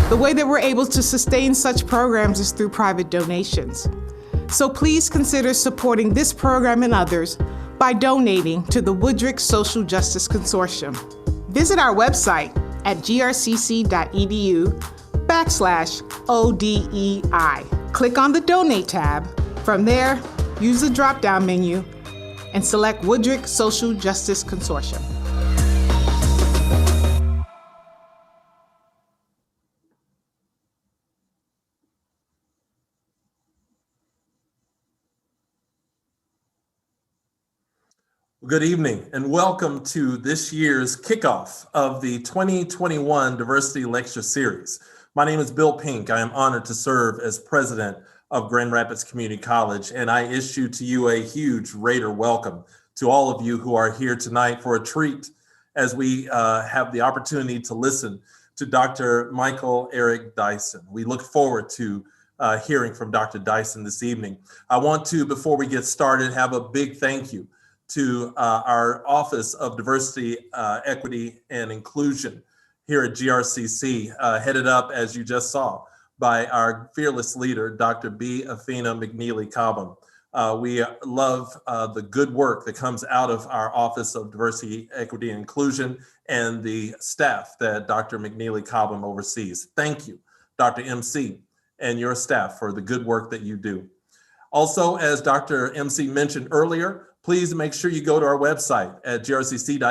The way that we're able to sustain such programs is through private donations. So please consider supporting this program and others by donating to the Woodrick Social Justice Consortium. Visit our website at grcc.edu/ODEI. Click on the Donate tab. From there, use the drop-down menu and select Woodrick Social Justice Consortium. Good evening and welcome to this year's kickoff of the 2021 Diversity Lecture Series. My name is Bill Pink. I am honored to serve as president of Grand Rapids Community College, and I issue to you a huge Raider welcome to all of you who are here tonight for a treat as we have the opportunity to listen to Dr. Michael Eric Dyson. We look forward to hearing from Dr. Dyson this evening. I want to, before we get started, have a big thank you to our Office of Diversity, Equity, and Inclusion here at GRCC, headed up, as you just saw, by our fearless leader, Dr. B. Athena McNeely-Cobham. We love the good work that comes out of our Office of Diversity, Equity, and Inclusion and the staff that Dr. McNeely-Cobham oversees. Thank you, Dr. MC, and your staff for the good work that you do. Also, as Dr. MC mentioned earlier, please make sure you go to our website at grcc.edu/ODEI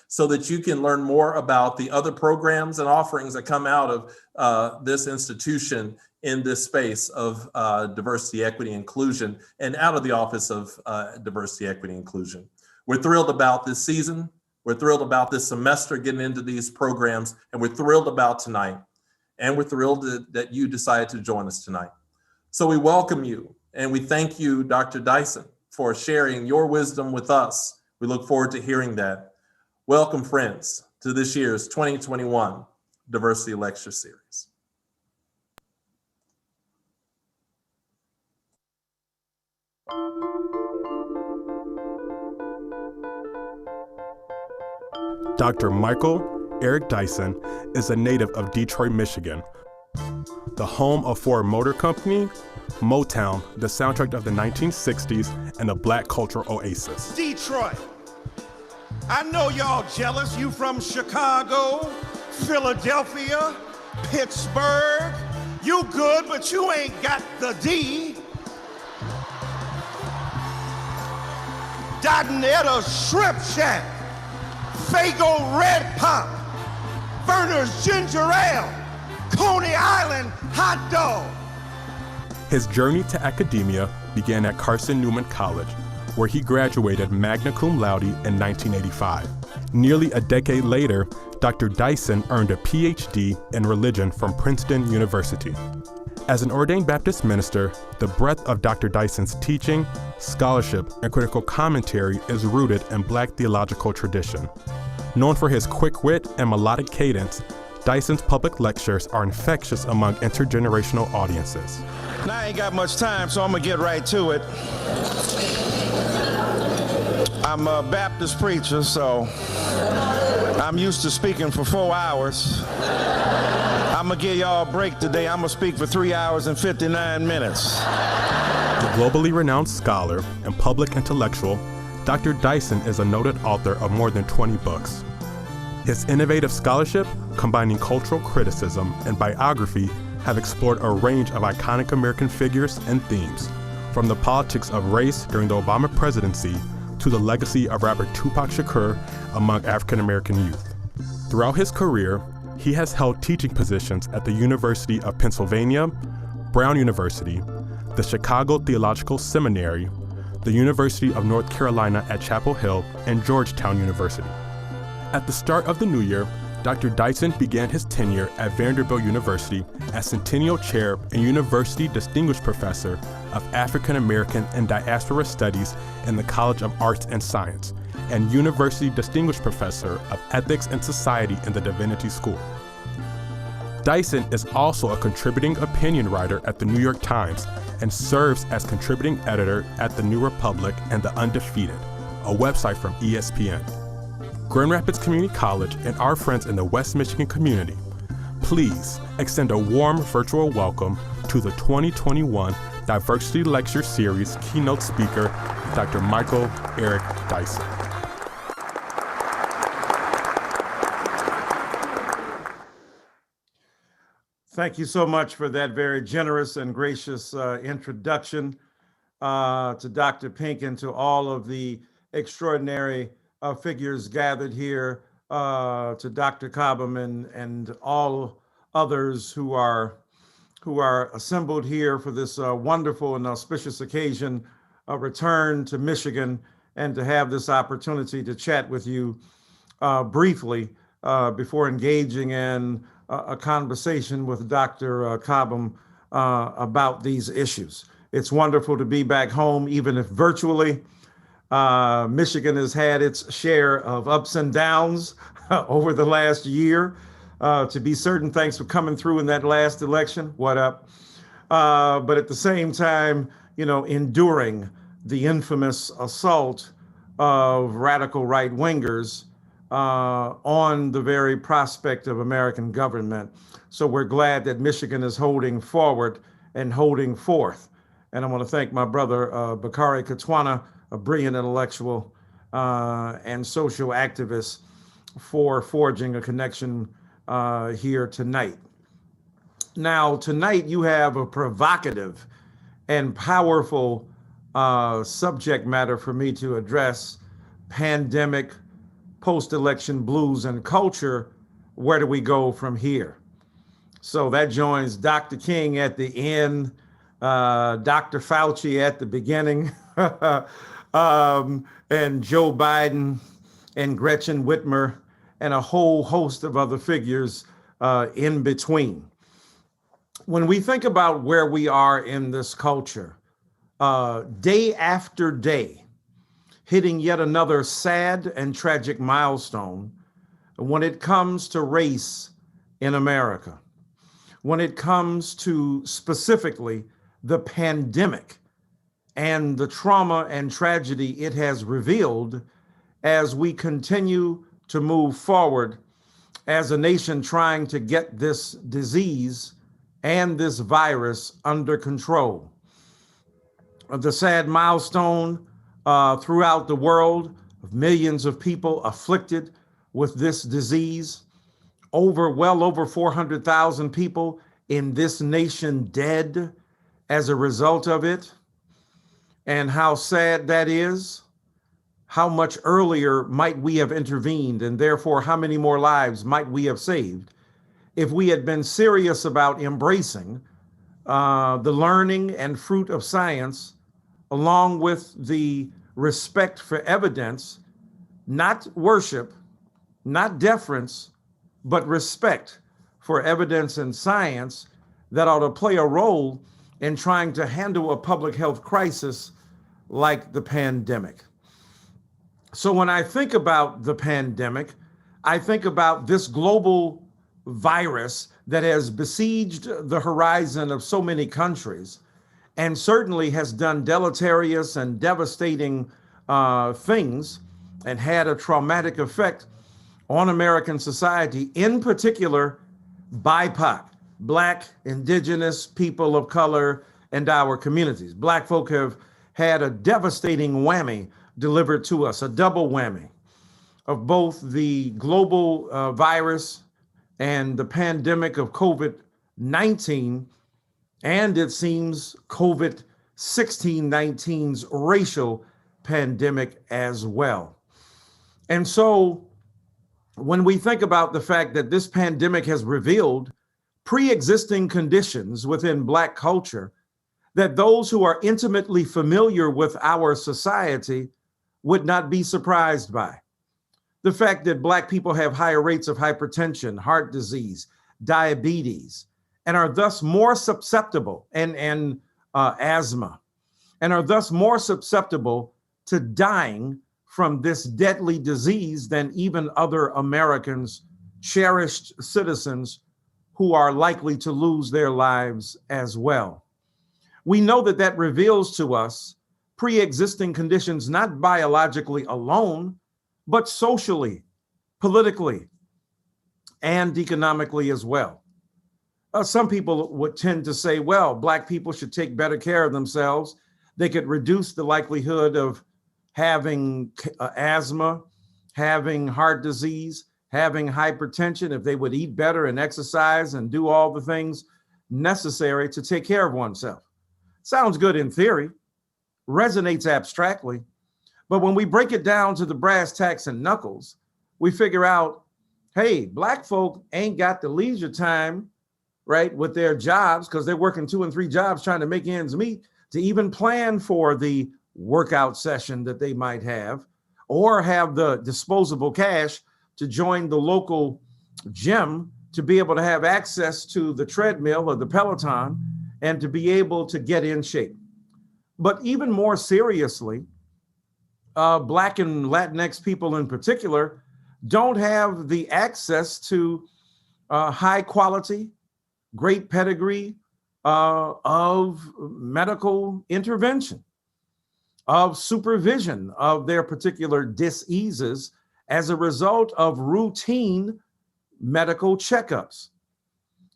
so that you can learn more about the other programs and offerings that come out of this institution in this space of diversity, equity, inclusion, and out of the Office of Diversity, Equity, Inclusion. We're thrilled about this season. We're thrilled about this semester getting into these programs, and we're thrilled about tonight. And we're thrilled that you decided to join us tonight. So we welcome you. And we thank you, Dr. Dyson, for sharing your wisdom with us. We look forward to hearing that. Welcome, friends, to this year's 2021 Diversity Lecture Series. Dr. Michael Eric Dyson is a native of Detroit, Michigan, the home of Ford Motor Company, Motown, the soundtrack of the 1960s, and a black cultural oasis. Detroit. I know y'all jealous. You from Chicago, Philadelphia, Pittsburgh. You good, but you ain't got the D. Dardanetta Shrimp Shack, Fago Red Pop, Verner's Ginger Ale, Coney Island Hot Dog. His journey to academia began at Carson Newman College, where he graduated magna cum laude in 1985. Nearly a decade later, Dr. Dyson earned a PhD in religion from Princeton University. As an ordained Baptist minister, the breadth of Dr. Dyson's teaching, scholarship, and critical commentary is rooted in Black theological tradition. Known for his quick wit and melodic cadence, Dyson's public lectures are infectious among intergenerational audiences. Now I ain't got much time, so I'm gonna get right to it. I'm a Baptist preacher, so I'm used to speaking for 4 hours. I'm gonna give y'all a break today. I'm gonna speak for 3 hours and 59 minutes. A globally renowned scholar and public intellectual, Dr. Dyson is a noted author of more than 20 books. His innovative scholarship, combining cultural criticism and biography, have explored a range of iconic American figures and themes, from the politics of race during the Obama presidency to the legacy of rapper Tupac Shakur among African American youth. Throughout his career, he has held teaching positions at the University of Pennsylvania, Brown University, the Chicago Theological Seminary, the University of North Carolina at Chapel Hill, and Georgetown University. At the start of the new year, Dr. Dyson began his tenure at Vanderbilt University as Centennial Chair and University Distinguished Professor of African American and Diaspora Studies in the College of Arts and Science, and University Distinguished Professor of Ethics and Society in the Divinity School. Dyson is also a contributing opinion writer at the New York Times and serves as contributing editor at The New Republic and The Undefeated, a website from ESPN. Grand Rapids Community College and our friends in the West Michigan community Please extend a warm virtual welcome to the 2021 Diversity Lecture Series keynote speaker, Dr. Michael Eric Dyson. Thank you so much for that very generous and gracious introduction to Dr. Pink and to all of the extraordinary figures gathered here, to Dr. Cobham and all others who are assembled here for this wonderful and auspicious occasion, a return to Michigan, and to have this opportunity to chat with you briefly before engaging in a conversation with Dr. Cobham about these issues. It's wonderful to be back home, even if virtually. Michigan has had its share of ups and downs over the last year. To be certain, thanks for coming through in that last election. What up? But at the same time, enduring the infamous assault of radical right-wingers on the very prospect of American government. So we're glad that Michigan is holding forward and holding forth. And I want to thank my brother, Bakari Katwana, a brilliant intellectual and social activist, for forging a connection here tonight. Now, tonight you have a provocative and powerful subject matter for me to address: pandemic, post-election blues and culture. Where do we go from here? So that joins Dr. King at the end, Dr. Fauci at the beginning, and Joe Biden and Gretchen Whitmer and a whole host of other figures in between. When we think about where we are in this culture, day after day, hitting yet another sad and tragic milestone when it comes to race in America, when it comes to specifically the pandemic and the trauma and tragedy it has revealed as we continue to move forward as a nation trying to get this disease and this virus under control. The sad milestone throughout the world of millions of people afflicted with this disease, well over 400,000 people in this nation dead as a result of it. And how sad that is. How much earlier might we have intervened, and therefore how many more lives might we have saved if we had been serious about embracing the learning and fruit of science, along with the respect for evidence, not worship, not deference, but respect for evidence and science that ought to play a role in trying to handle a public health crisis like the pandemic. So when I think about the pandemic, I think about this global virus that has besieged the horizon of so many countries, and certainly has done deleterious and devastating things and had a traumatic effect on American society, in particular BIPOC, Black, Indigenous, people of color, and our communities. Black folk have had a devastating whammy delivered to us, a double whammy of both the global virus and the pandemic of COVID-19, and it seems COVID-19's racial pandemic as well. And so when we think about the fact that this pandemic has revealed pre-existing conditions within Black culture that those who are intimately familiar with our society would not be surprised by. The fact that Black people have higher rates of hypertension, heart disease, diabetes, and are thus more susceptible, and asthma, and are thus more susceptible to dying from this deadly disease than even other Americans, cherished citizens who are likely to lose their lives as well. We know that that reveals to us pre-existing conditions, not biologically alone, but socially, politically, and economically as well. Some people would tend to say, well, Black people should take better care of themselves. They could reduce the likelihood of having asthma, having heart disease, having hypertension if they would eat better and exercise and do all the things necessary to take care of oneself. Sounds good in theory, resonates abstractly, but when we break it down to the brass tacks and knuckles, we figure out, hey, Black folk ain't got the leisure time, right, with their jobs, because they're working 2 and 3 jobs trying to make ends meet, to even plan for the workout session that they might have, or have the disposable cash to join the local gym to be able to have access to the treadmill or the Peloton and to be able to get in shape. But even more seriously, Black and Latinx people in particular don't have the access to high quality, great pedigree of medical intervention, of supervision of their particular diseases as a result of routine medical checkups.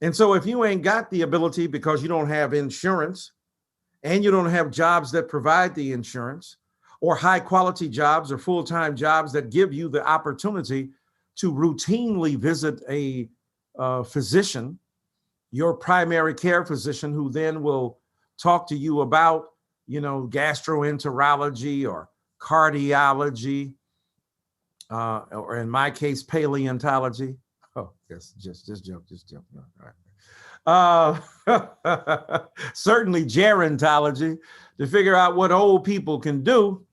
And so if you ain't got the ability because you don't have insurance and you don't have jobs that provide the insurance, or high quality jobs or full-time jobs that give you the opportunity to routinely visit a physician, your primary care physician, who then will talk to you about, gastroenterology or cardiology, or in my case, paleontology. Oh, yes, just joke. No, all right. Certainly gerontology, to figure out what old people can do.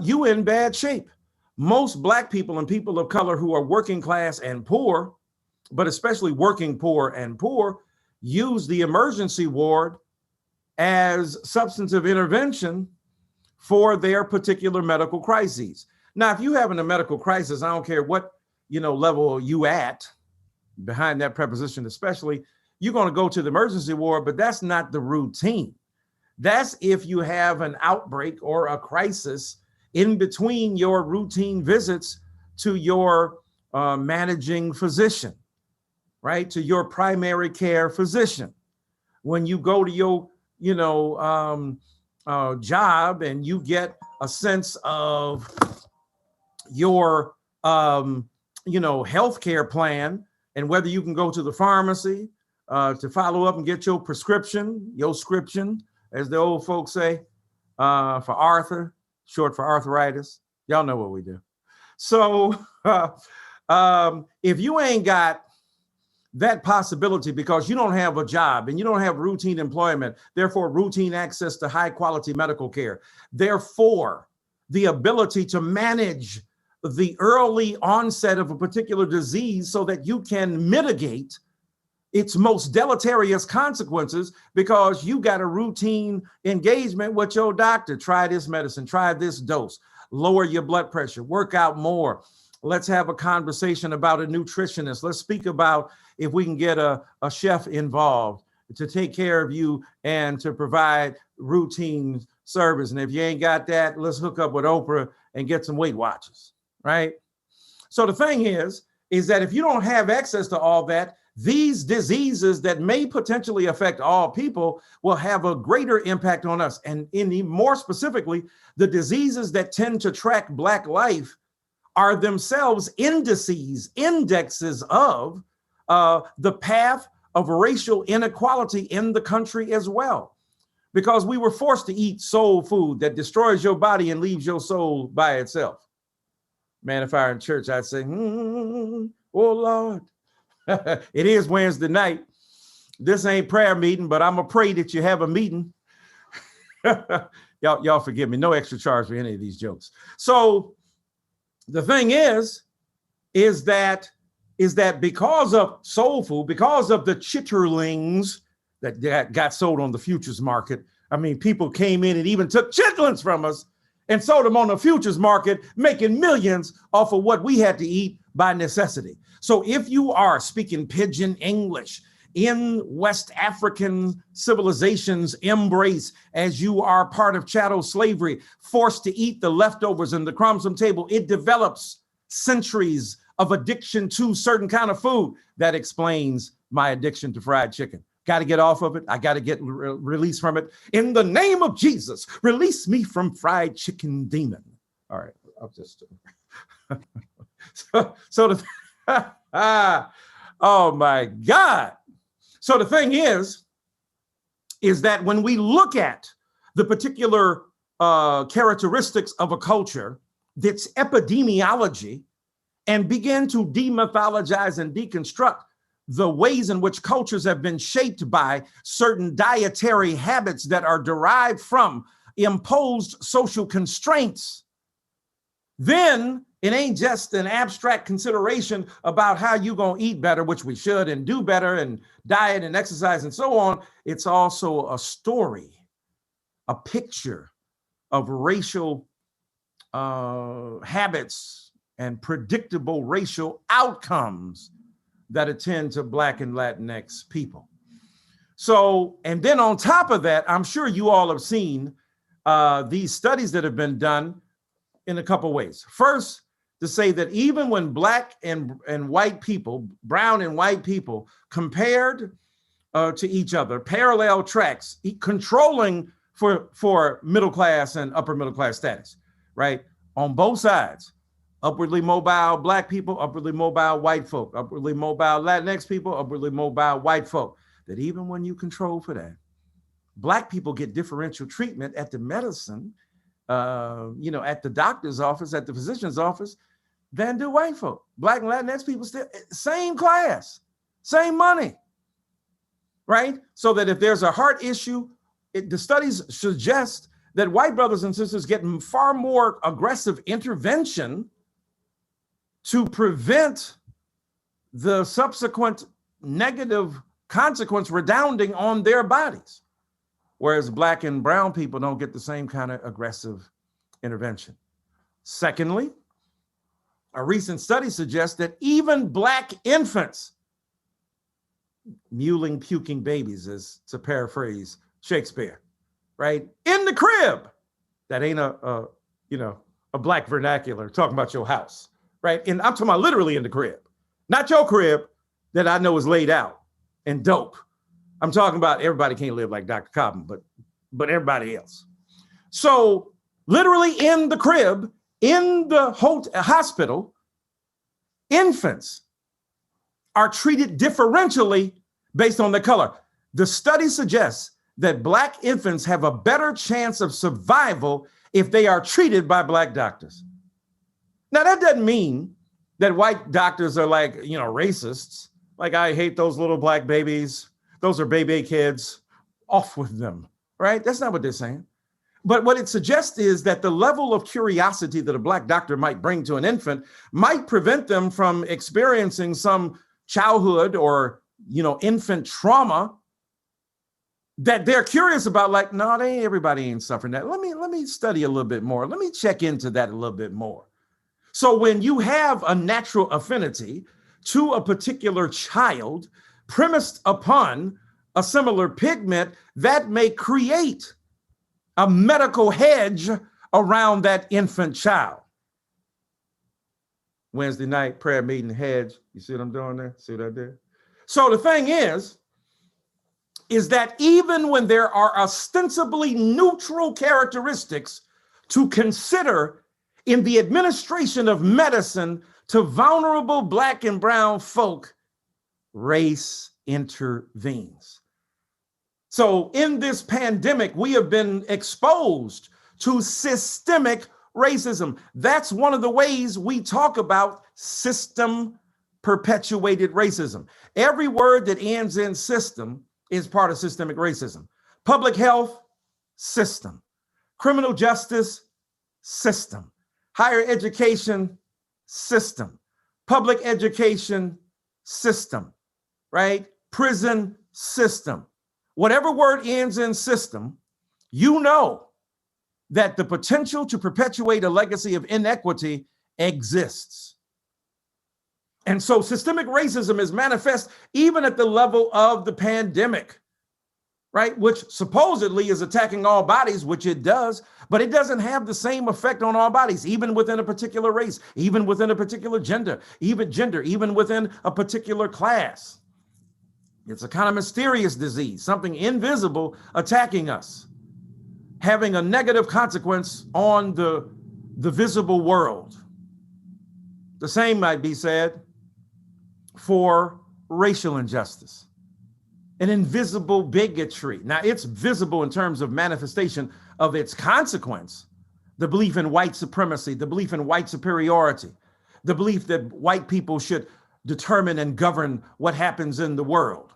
You in bad shape. Most Black people and people of color who are working class and poor, but especially working poor and poor, use the emergency ward as substantive intervention for their particular medical crises. Now, if you having a medical crisis, I don't care what level you at, behind that preposition especially, you're going to go to the emergency ward, but that's not the routine. That's if you have an outbreak or a crisis in between your routine visits to your managing physician, right? To your primary care physician. When you go to your, job and you get a sense of your, healthcare plan, and whether you can go to the pharmacy to follow up and get your prescription, your scription, as the old folks say, for Arthur, short for arthritis. Y'all know what we do. So if you ain't got that possibility because you don't have a job and you don't have routine employment, therefore routine access to high quality medical care, therefore the ability to manage the early onset of a particular disease so that you can mitigate its most deleterious consequences, because you got a routine engagement with your doctor. Try this medicine, try this dose, lower your blood pressure, work out more. Let's have a conversation about a nutritionist. Let's speak about if we can get a chef involved to take care of you and to provide routine service. And if you ain't got that, let's hook up with Oprah and get some Weight Watchers, right? So the thing is that if you don't have access to all that, these diseases that may potentially affect all people will have a greater impact on us. And more specifically, the diseases that tend to track Black life are themselves indexes of the path of racial inequality in the country as well. Because we were forced to eat soul food that destroys your body and leaves your soul by itself. Man, if I were in church, I'd say, oh Lord. It is Wednesday night. This ain't prayer meeting, but I'm gonna pray that you have a meeting. Y'all forgive me. No extra charge for any of these jokes. So the thing is that because of soul food, because of the chitterlings that got sold on the futures market, I mean, people came in and even took chitlins from us and sold them on the futures market, making millions off of what we had to eat by necessity. So if you are speaking pidgin English in West African civilization's embrace, as you are part of chattel slavery, forced to eat the leftovers and the crumbs on the table, it develops centuries of addiction to certain kind of food. That explains my addiction to fried chicken. Got to get off of it. I got to get released from it. In the name of Jesus, release me from fried chicken demon. All right, I'll just. Oh my God. So the thing is that when we look at the particular characteristics of a culture, that's epidemiology, and begin to demythologize and deconstruct the ways in which cultures have been shaped by certain dietary habits that are derived from imposed social constraints, then it ain't just an abstract consideration about how you gonna eat better, which we should, and do better, and diet and exercise and so on. It's also a story, a picture of racial habits and predictable racial outcomes that attend to Black and Latinx people. So, and then on top of that, I'm sure you all have seen these studies that have been done in a couple ways. First, to say that even when Black and white people, brown and white people, compared to each other, parallel tracks, controlling for middle class and upper middle class status, right? On both sides, upwardly mobile Black people, upwardly mobile white folk, upwardly mobile Latinx people, upwardly mobile white folk, that even when you control for that, Black people get differential treatment at the medicine, at the doctor's office, at the physician's office, than do white folk. Black and Latinx people still, same class, same money, right? So that if there's a heart issue, the studies suggest that white brothers and sisters get far more aggressive intervention to prevent the subsequent negative consequence redounding on their bodies. Whereas Black and brown people don't get the same kind of aggressive intervention. Secondly, a recent study suggests that even Black infants, mewling, puking babies, as to paraphrase Shakespeare, right? In the crib. That ain't a Black vernacular talking about your house, right? And I'm talking about literally in the crib, not your crib that I know is laid out and dope. I'm talking about everybody can't live like Dr. Cobham, but everybody else. So literally in the crib, in the hospital, infants are treated differentially based on their color. The study suggests that Black infants have a better chance of survival if they are treated by Black doctors. Now, that doesn't mean that white doctors are like, racists. Like, I hate those little Black babies. Those are baby kids. Off with them, right? That's not what they're saying. But what it suggests is that the level of curiosity that a Black doctor might bring to an infant might prevent them from experiencing some childhood or, infant trauma that they're curious about. Like, no, everybody ain't suffering that. Let me study a little bit more. Let me check into that a little bit more. So when you have a natural affinity to a particular child premised upon a similar pigment, that may create a medical hedge around that infant child. Wednesday night prayer meeting hedge. You see what I'm doing there? See what I did? So the thing is that even when there are ostensibly neutral characteristics to consider in the administration of medicine to vulnerable Black and brown folk, race intervenes. So in this pandemic, we have been exposed to systemic racism. That's one of the ways we talk about system perpetuated racism. Every word that ends in system is part of systemic racism. Public health, system. Criminal justice, system. Higher education, system. Public education, system, right? Prison, system. Whatever word ends in system, you know that the potential to perpetuate a legacy of inequity exists. And so systemic racism is manifest even at the level of the pandemic, right? Which supposedly is attacking all bodies, which it does, but it doesn't have the same effect on all bodies, even within a particular race, even within a particular gender, even within a particular class. It's a kind of mysterious disease, something invisible attacking us, having a negative consequence on the visible world. The same might be said for racial injustice, an invisible bigotry. Now, it's visible in terms of manifestation of its consequence, the belief in white supremacy, the belief in white superiority, the belief that white people should determine and govern what happens in the world,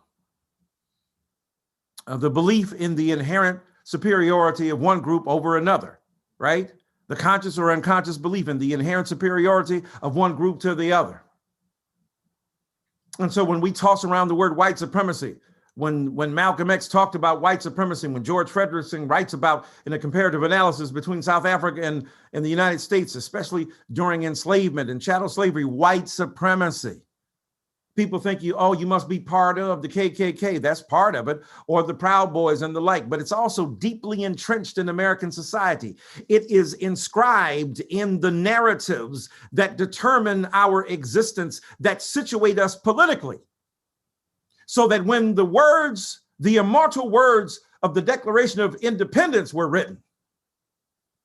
the belief in the inherent superiority of one group over another, right? The conscious or unconscious belief in the inherent superiority of one group to the other. And so when we toss around the word white supremacy, when Malcolm X talked about white supremacy, when George Frederickson writes about in a comparative analysis between South Africa and the United States, especially during enslavement and chattel slavery, white supremacy. People think you must be part of the KKK. That's part of it, or the Proud Boys and the like, but it's also deeply entrenched in American society. It is inscribed in the narratives that determine our existence, that situate us politically. So that when the words, the immortal words of the Declaration of Independence were written,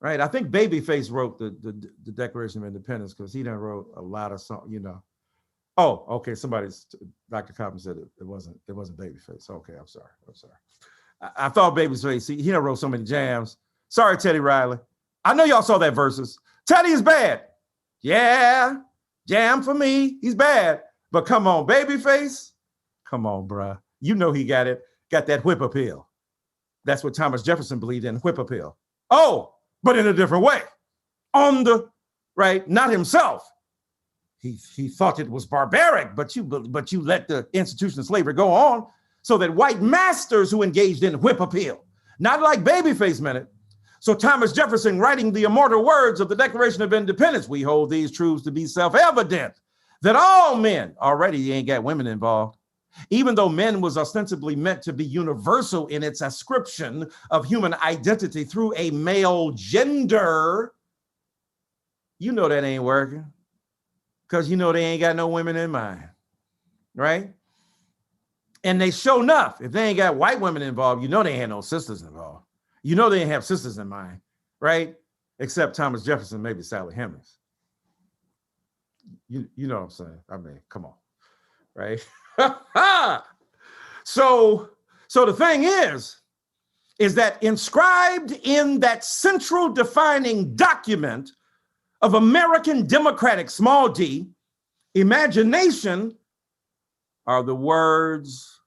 right? I think Babyface wrote the Declaration of Independence because he done wrote a lot of songs, you know. Oh, okay. Dr. Coppin said it wasn't Babyface. Okay, I'm sorry. I thought Babyface, he done wrote so many jams. Sorry, Teddy Riley. I know y'all saw that verses. Teddy is bad. Yeah, jam for me. He's bad. But come on, Babyface. Come on, bruh. You know he got that whip appeal. That's what Thomas Jefferson believed in, whip appeal. Oh, but in a different way. Not himself. He thought it was barbaric, but you let the institution of slavery go on so that white masters who engaged in whip appeal, not like Babyface meant it. So Thomas Jefferson, writing the immortal words of the Declaration of Independence, we hold these truths to be self-evident, that all men, already you ain't got women involved, even though men was ostensibly meant to be universal in its ascription of human identity through a male gender, you know that ain't working. Because you know they ain't got no women in mind, right? And they show enough. If they ain't got white women involved, you know they ain't no sisters involved. You know they ain't have sisters in mind, right? Except Thomas Jefferson, maybe Sally Hemings. You know what I'm saying? I mean, come on, right? So the thing is that inscribed in that central defining document of American democratic, small d, imagination, are the words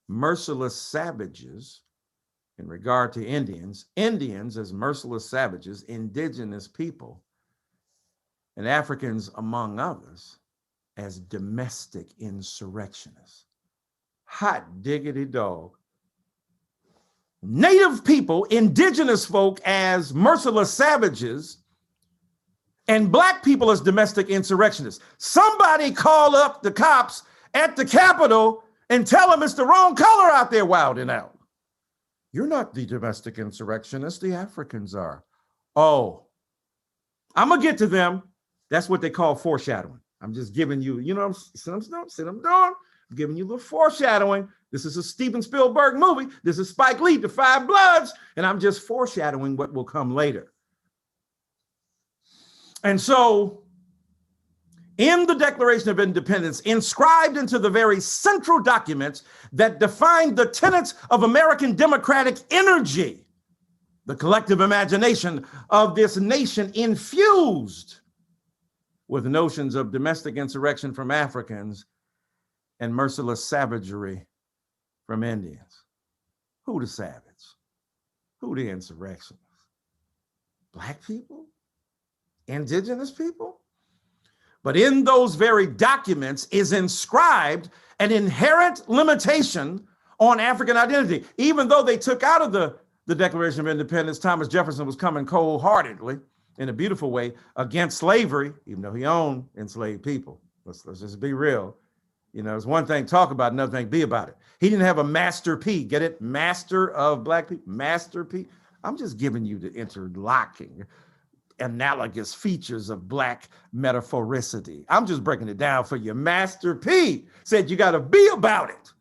merciless savages in regard to Indians as merciless savages, indigenous people, and Africans, among others, as domestic insurrectionists. Hot diggity dog. Native people, indigenous folk as merciless savages, and Black people as domestic insurrectionists. Somebody call up the cops at the Capitol and tell them it's the wrong color out there wilding out. You're not the domestic insurrectionists, the Africans are. Oh, I'm gonna get to them. That's what they call foreshadowing. I'm just giving you, you know, I'm doing. I'm giving you a little foreshadowing. This is a Steven Spielberg movie. This is Spike Lee, The Five Bloods, and I'm just foreshadowing what will come later. And so, in the Declaration of Independence, inscribed into the very central documents that define the tenets of American democratic energy, the collective imagination of this nation infused with notions of domestic insurrection from Africans and merciless savagery from Indians. Who the savage? Who the insurrectionists? Black people? Indigenous people? But in those very documents is inscribed an inherent limitation on African identity. Even though they took out of the Declaration of Independence, Thomas Jefferson was coming cold-heartedly, in a beautiful way, against slavery, even though he owned enslaved people. Let's just be real. You know, it's one thing to talk about, another thing to be about it. He didn't have a master P, get it? Master of Black people, master P. I'm just giving you the interlocking. analogous features of Black metaphoricity. I'm just breaking it down for you. Master P said you got to be about it.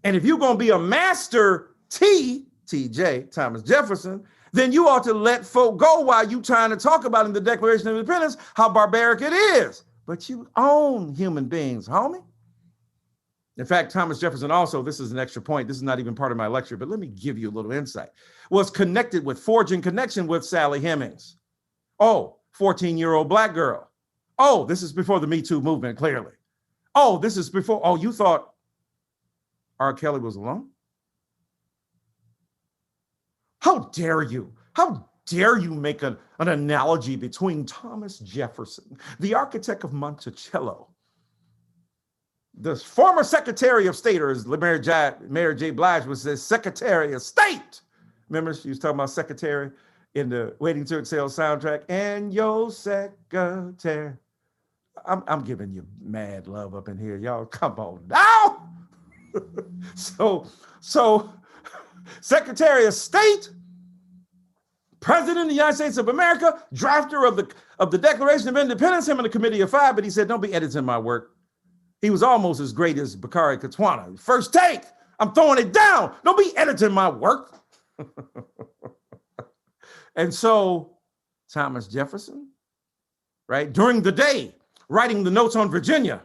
And if you're going to be a Master TJ, Thomas Jefferson, then you ought to let folk go while you trying to talk about in the Declaration of Independence how barbaric it is. But you own human beings, homie. In fact, Thomas Jefferson also, this is an extra point, this is not even part of my lecture, but let me give you a little insight, was connected with, forging connection with Sally Hemings. Oh, 14-year-old Black girl. Oh, this is before the Me Too movement, clearly. Oh, this is before, oh, you thought R. Kelly was alone? How dare you? How dare you make an analogy between Thomas Jefferson, the architect of Monticello, the former Secretary of State, or as Mayor J. Blige was the Secretary of State. Remember, she was talking about secretary in the Waiting to Exhale soundtrack. And your secretary. I'm giving you mad love up in here, y'all. Come on now. So Secretary of State, President of the United States of America, drafter of the Declaration of Independence, him in the Committee of Five, but he said, don't be editing my work. He was almost as great as Bakari Katwana. First take, I'm throwing it down. Don't be editing my work. And so Thomas Jefferson, right, during the day, writing the notes on Virginia,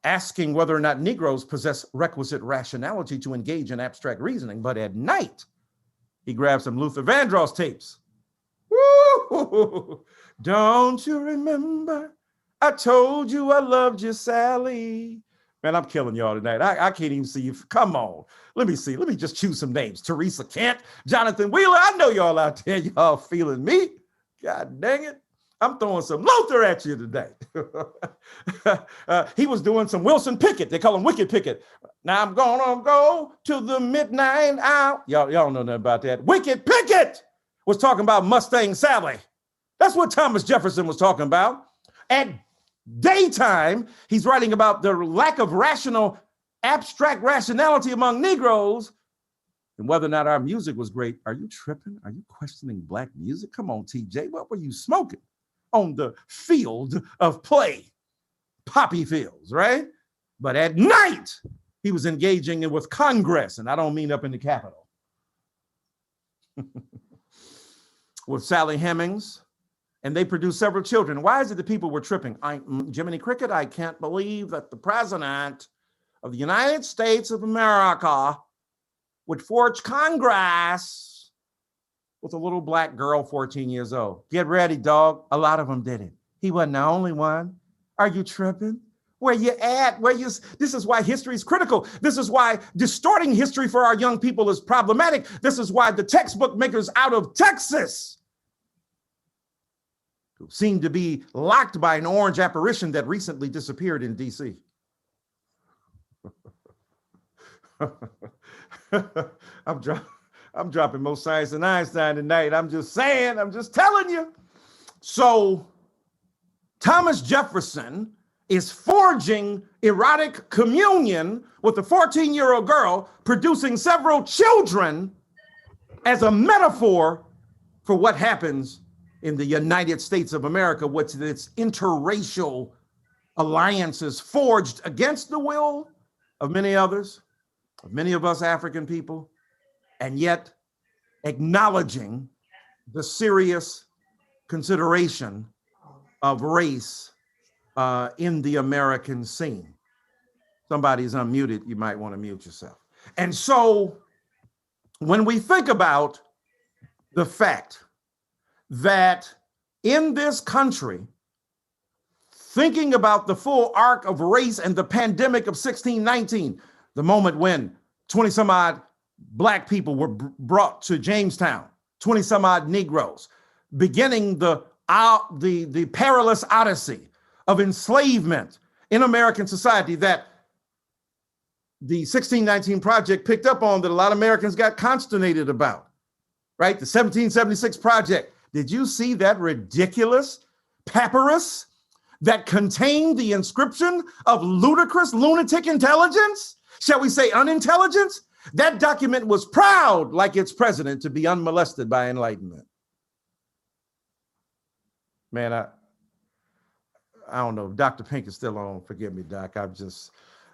asking whether or not Negroes possess requisite rationality to engage in abstract reasoning. But at night, he grabbed some Luther Vandross tapes. Woo! Don't you remember? I told you I loved you, Sally. Man, I'm killing y'all tonight. I can't even see you. Come on. Let me see. Let me just choose some names. Teresa Kent, Jonathan Wheeler. I know y'all out there. Y'all feeling me. God dang it. I'm throwing some Luther at you today. He was doing some Wilson Pickett. They call him Wicked Pickett. Now I'm gonna go to the midnight hour. Y'all know nothing about that. Wicked Pickett was talking about Mustang Sally. That's what Thomas Jefferson was talking about. At daytime, he's writing about the lack of abstract rationality among Negroes and whether or not our music was great. Are you tripping? Are you questioning Black music? Come on, TJ, what were you smoking on the field of play? Poppy fields, right? But at night, he was engaging with Congress, and I don't mean up in the Capitol. With Sally Hemings, and they produced several children. Why is it that people were tripping? Jiminy Cricket, I can't believe that the president of the United States of America would forge Congress with a little Black girl, 14 years old. Get ready, dog. A lot of them did it. He wasn't the only one. Are you tripping? Where you at? This is why history is critical. This is why distorting history for our young people is problematic. This is why the textbook makers out of Texas who seem to be locked by an orange apparition that recently disappeared in DC. I'm dropping more science than Einstein tonight. I'm just saying, I'm just telling you. So Thomas Jefferson is forging erotic communion with a 14-year-old girl, producing several children as a metaphor for what happens in the United States of America, with its interracial alliances forged against the will of many others, of many of us African people, and yet acknowledging the serious consideration of race in the American scene. Somebody's unmuted, you might want to mute yourself. And so when we think about the fact that in this country, thinking about the full arc of race and the pandemic of 1619, the moment when 20 some odd Black people were brought to Jamestown, 20 some odd Negroes, beginning the perilous odyssey of enslavement in American society that the 1619 Project picked up on, that a lot of Americans got consternated about, right? The 1776 Project. Did you see that ridiculous papyrus that contained the inscription of ludicrous lunatic intelligence? Shall we say unintelligence? That document was proud, like its president, to be unmolested by enlightenment. Man, I don't know. Dr. Pink is still on. Forgive me, Doc.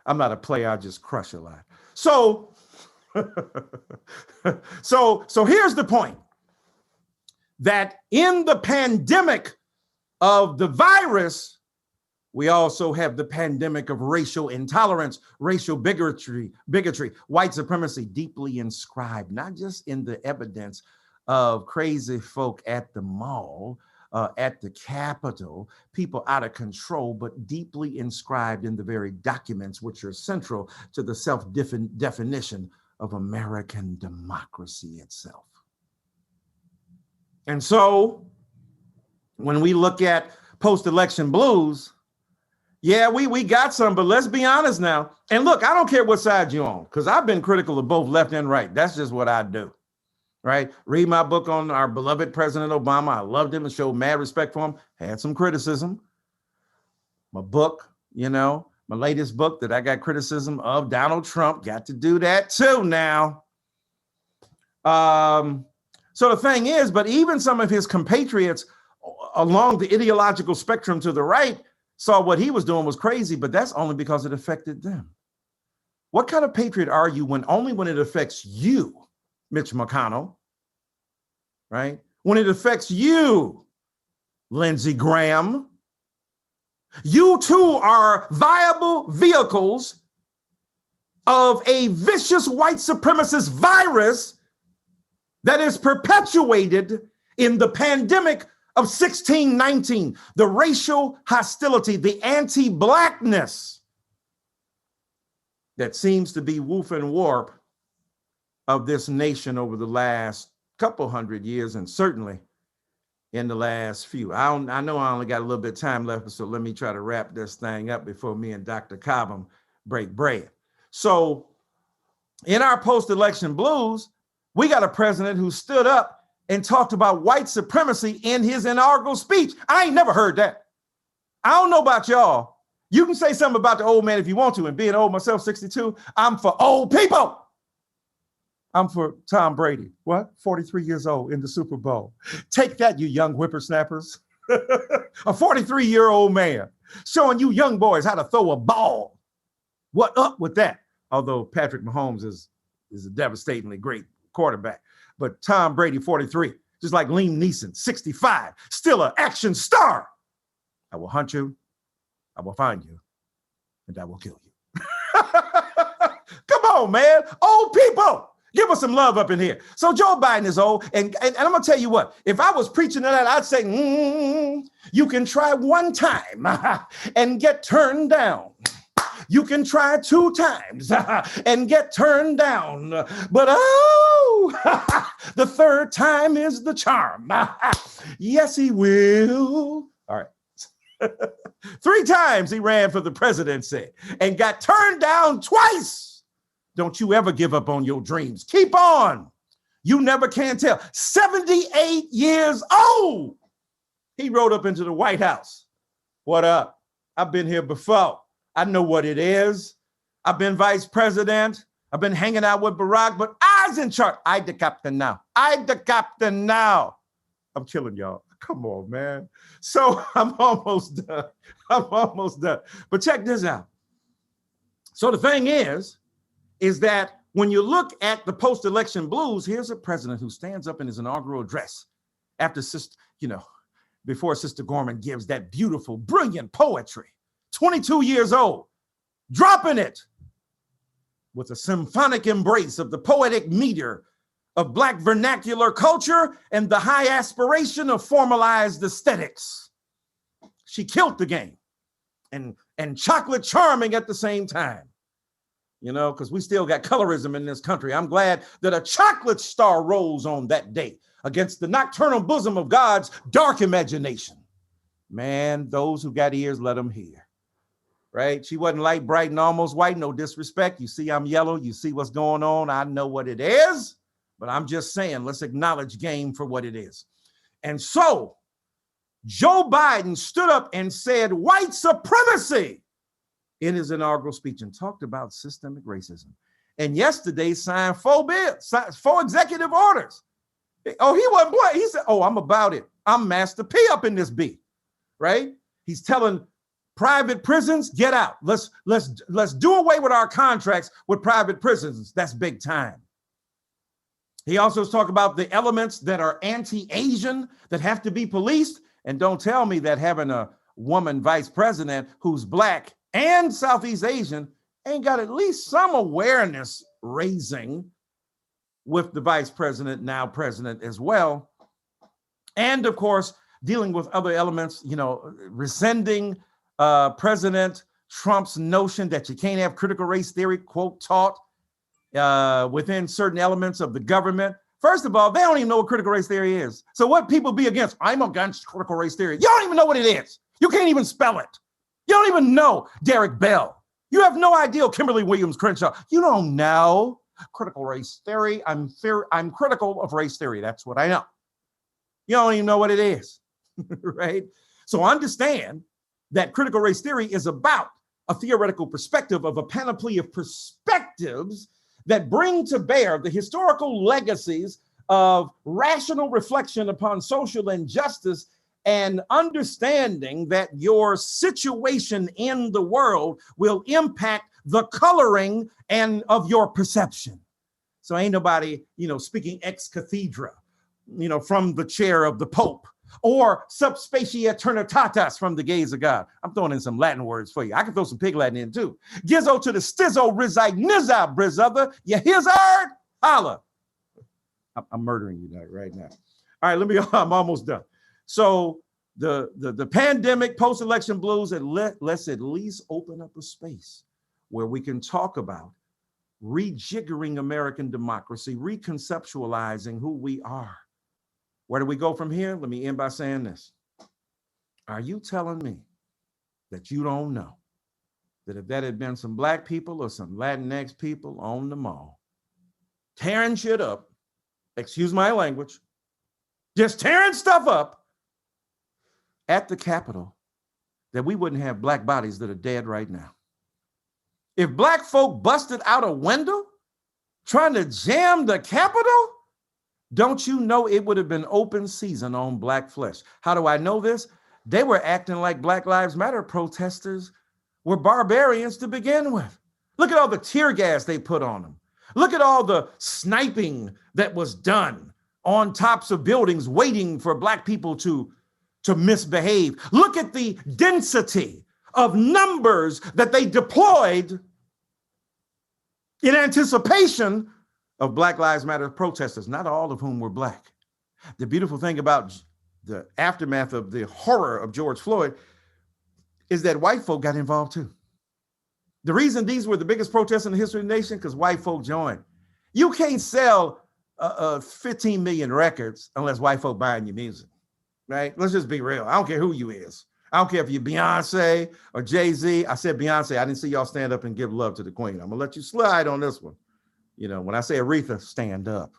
I'm not a player. I just crush a lot. So, so here's the point, that in the pandemic of the virus, we also have the pandemic of racial intolerance, racial bigotry, white supremacy, deeply inscribed, not just in the evidence of crazy folk at the mall, at the Capitol, people out of control, but deeply inscribed in the very documents which are central to the self-definition of American democracy itself. And so when we look at post-election blues, yeah, we got some, but let's be honest now. And look, I don't care what side you're on, because I've been critical of both left and right. That's just what I do. Right? Read my book on our beloved President Obama. I loved him and showed mad respect for him. Had some criticism. My book, my latest book that I got criticism of, Donald Trump, got to do that too now. So the thing is, but even some of his compatriots along the ideological spectrum to the right saw what he was doing was crazy, but that's only because it affected them. What kind of patriot are you only when it affects you, Mitch McConnell, right? When it affects you, Lindsey Graham, you too are viable vehicles of a vicious white supremacist virus that is perpetuated in the pandemic of 1619, the racial hostility, the anti-blackness that seems to be woof and warp of this nation over the last couple hundred years, and certainly in the last few. I know I only got a little bit of time left, so let me try to wrap this thing up before me and Dr. Cobham break bread. So in our post-election blues, we got a president who stood up and talked about white supremacy in his inaugural speech. I ain't never heard that. I don't know about y'all. You can say something about the old man if you want to, and being old myself, 62, I'm for old people. I'm for Tom Brady. What? 43 years old in the Super Bowl. Take that, you young whippersnappers. A 43-year-old man showing you young boys how to throw a ball. What up with that? Although Patrick Mahomes is a devastatingly great quarterback. But Tom Brady, 43, just like Liam Neeson, 65, still an action star. I will hunt you, I will find you, and I will kill you. Come on, man. Old people. Give us some love up in here. So Joe Biden is old, and I'm gonna tell you what, if I was preaching to that, I'd say, you can try one time and get turned down. You can try 2 times and get turned down. But the 3rd time is the charm. Yes, he will. All right. 3 times he ran for the presidency and got turned down twice. Don't you ever give up on your dreams. Keep on. You never can tell. 78 years old. He rode up into the White House. What up? I've been here before. I know what it is. I've been vice president. I've been hanging out with Barack, but I was in charge. I the captain now. I'm killing y'all. Come on, man. So I'm almost done. But check this out. So the thing is that when you look at the post-election blues, here's a president who stands up in his inaugural address after before Sister Gorman gives that beautiful, brilliant poetry, 22 years old, dropping it with a symphonic embrace of the poetic meter of Black vernacular culture and the high aspiration of formalized aesthetics. She killed the game and chocolate charming at the same time. Because we still got colorism in this country. I'm glad that a chocolate star rose on that day against the nocturnal bosom of God's dark imagination. Man, those who got ears, let them hear. Right? She wasn't light, bright, and almost white. No disrespect. You see I'm yellow. You see what's going on. I know what it is. But I'm just saying, let's acknowledge game for what it is. And so Joe Biden stood up and said white supremacy in his inaugural speech and talked about systemic racism. And yesterday signed 4 executive orders. Oh, he wasn't playing. He said, I'm about it. I'm Master P up in this beat. right? He's telling private prisons, get out. Let's do away with our contracts with private prisons. That's big time. He also has talked about the elements that are anti-Asian that have to be policed. And don't tell me that having a woman vice president who's Black and Southeast Asian ain't got at least some awareness raising with the vice president, now president as well. And of course, dealing with other elements, rescinding President Trump's notion that you can't have critical race theory, quote, taught within certain elements of the government. First of all, they don't even know what critical race theory is. So what people be against? I'm against critical race theory. You don't even know what it is. You can't even spell it. You don't even know Derek Bell. You have no idea Kimberly Williams Crenshaw. You don't know critical race theory. I'm critical of race theory. That's what I know. You don't even know what it is, right? So understand that critical race theory is about a theoretical perspective of a panoply of perspectives that bring to bear the historical legacies of rational reflection upon social injustice and understanding that your situation in the world will impact the coloring and of your perception. So ain't nobody, speaking ex cathedra, from the chair of the Pope, or subspacia eternitatis from the gaze of God. I'm throwing in some Latin words for you. I can throw some pig Latin in too. Gizzo to the stizzo, rizite, nizza, brizother. You here's heard? Holla. I'm murdering you right now. All right, I'm almost done. So the pandemic, post-election blues, let's at least open up a space where we can talk about rejiggering American democracy, reconceptualizing who we are. Where do we go from here? Let me end by saying this. Are you telling me that you don't know that if that had been some Black people or some Latinx people on the mall, tearing shit up, excuse my language, just tearing stuff up at the Capitol, that we wouldn't have Black bodies that are dead right now? If Black folk busted out a window trying to jam the Capitol, don't you know it would have been open season on Black flesh? How do I know this? They were acting like Black Lives Matter protesters were barbarians to begin with. Look at all the tear gas they put on them. Look at all the sniping that was done on tops of buildings waiting for Black people to misbehave. Look at the density of numbers that they deployed in anticipation of Black Lives Matter protesters, not all of whom were Black. The beautiful thing about the aftermath of the horror of George Floyd is that white folk got involved too. The reason these were the biggest protests in the history of the nation, because white folk joined. You can't sell 15 million records unless white folk buying your music, right? Let's just be real. I don't care who you is. I don't care if you're Beyonce or Jay-Z. I said Beyonce. I didn't see y'all stand up and give love to the queen. I'm gonna let you slide on this one. When I say Aretha, stand up.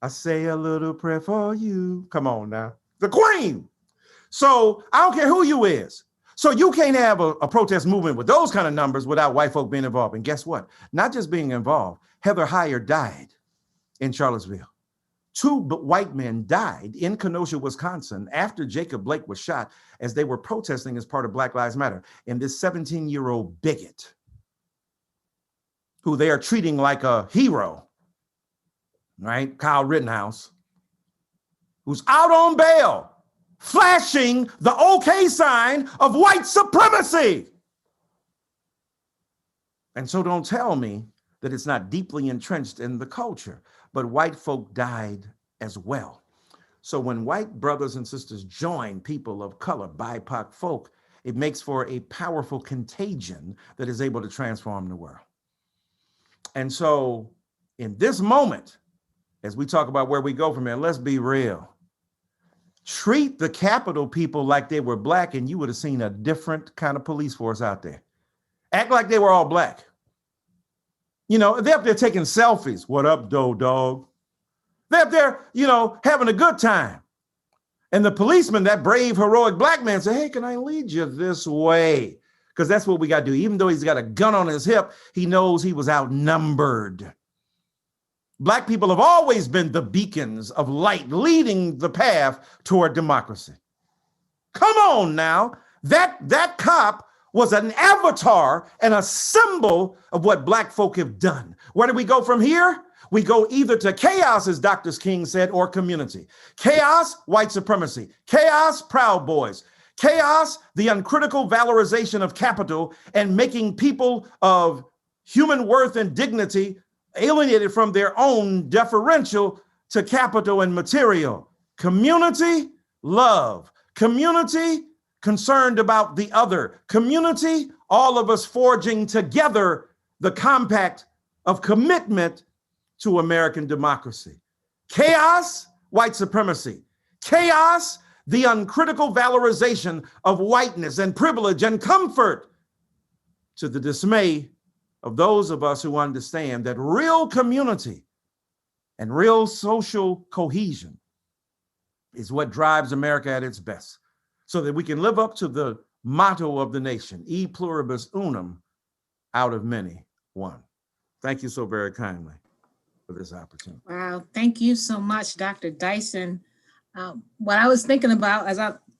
I say a little prayer for you. Come on now. The queen. So I don't care who you is. So you can't have a protest movement with those kind of numbers without white folk being involved. And guess what? Not just being involved. Heather Heyer died in Charlottesville. 2 white men died in Kenosha, Wisconsin, after Jacob Blake was shot as they were protesting as part of Black Lives Matter. And this 17-year-old bigot, who they are treating like a hero, right? Kyle Rittenhouse, who's out on bail, flashing the okay sign of white supremacy. And so don't tell me that it's not deeply entrenched in the culture, but white folk died as well. So when white brothers and sisters join people of color, BIPOC folk, it makes for a powerful contagion that is able to transform the world. And so in this moment, as we talk about where we go from here, let's be real. Treat the Capitol people like they were Black and you would have seen a different kind of police force out there. Act like they were all Black. They're up there taking selfies. What up, dog? They're up there, having a good time. And the policeman, that brave, heroic Black man, said, hey, can I lead you this way? Because that's what we got to do. Even though he's got a gun on his hip, he knows he was outnumbered. Black people have always been the beacons of light leading the path toward democracy. Come on now. That cop was an avatar and a symbol of what Black folk have done. Where do we go from here? We go either to chaos, as Dr. King said, or community. Chaos, white supremacy. Chaos, Proud Boys. Chaos, the uncritical valorization of capital and making people of human worth and dignity alienated from their own, deferential to capital and material. Community, love. Community, concerned about the other. Community, all of us forging together the compact of commitment to American democracy. Chaos, white supremacy. Chaos, the uncritical valorization of whiteness and privilege and comfort, to the dismay of those of us who understand that real community and real social cohesion is what drives America at its best, so that we can live up to the motto of the nation, e pluribus unum, out of many, one. Thank you so very kindly for this opportunity. Wow, thank you so much, Dr. Dyson. What I was thinking about,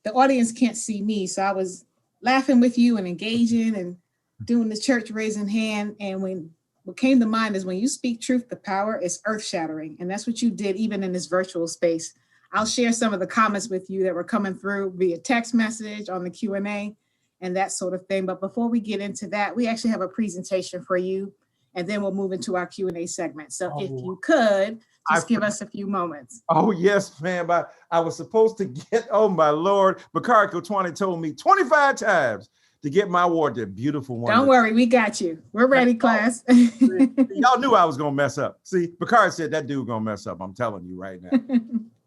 the audience can't see me, so I was laughing with you and engaging and doing the church raising hand. And what came to mind is when you speak truth to power, it's earth shattering. And that's what you did even in this virtual space. I'll share some of the comments with you that were coming through via text message on the Q&A and that sort of thing. But before we get into that, we actually have a presentation for you, and then we'll move into our Q&A segment. So if you could, just give us a few moments. Oh, yes, ma'am. I was supposed to get, oh, my Lord. Bakari Kotwani told me 25 times to get my award. That beautiful one. Don't worry, we got you. We're ready, class. Y'all knew I was going to mess up. See, Bakari said that dude going to mess up. I'm telling you right now.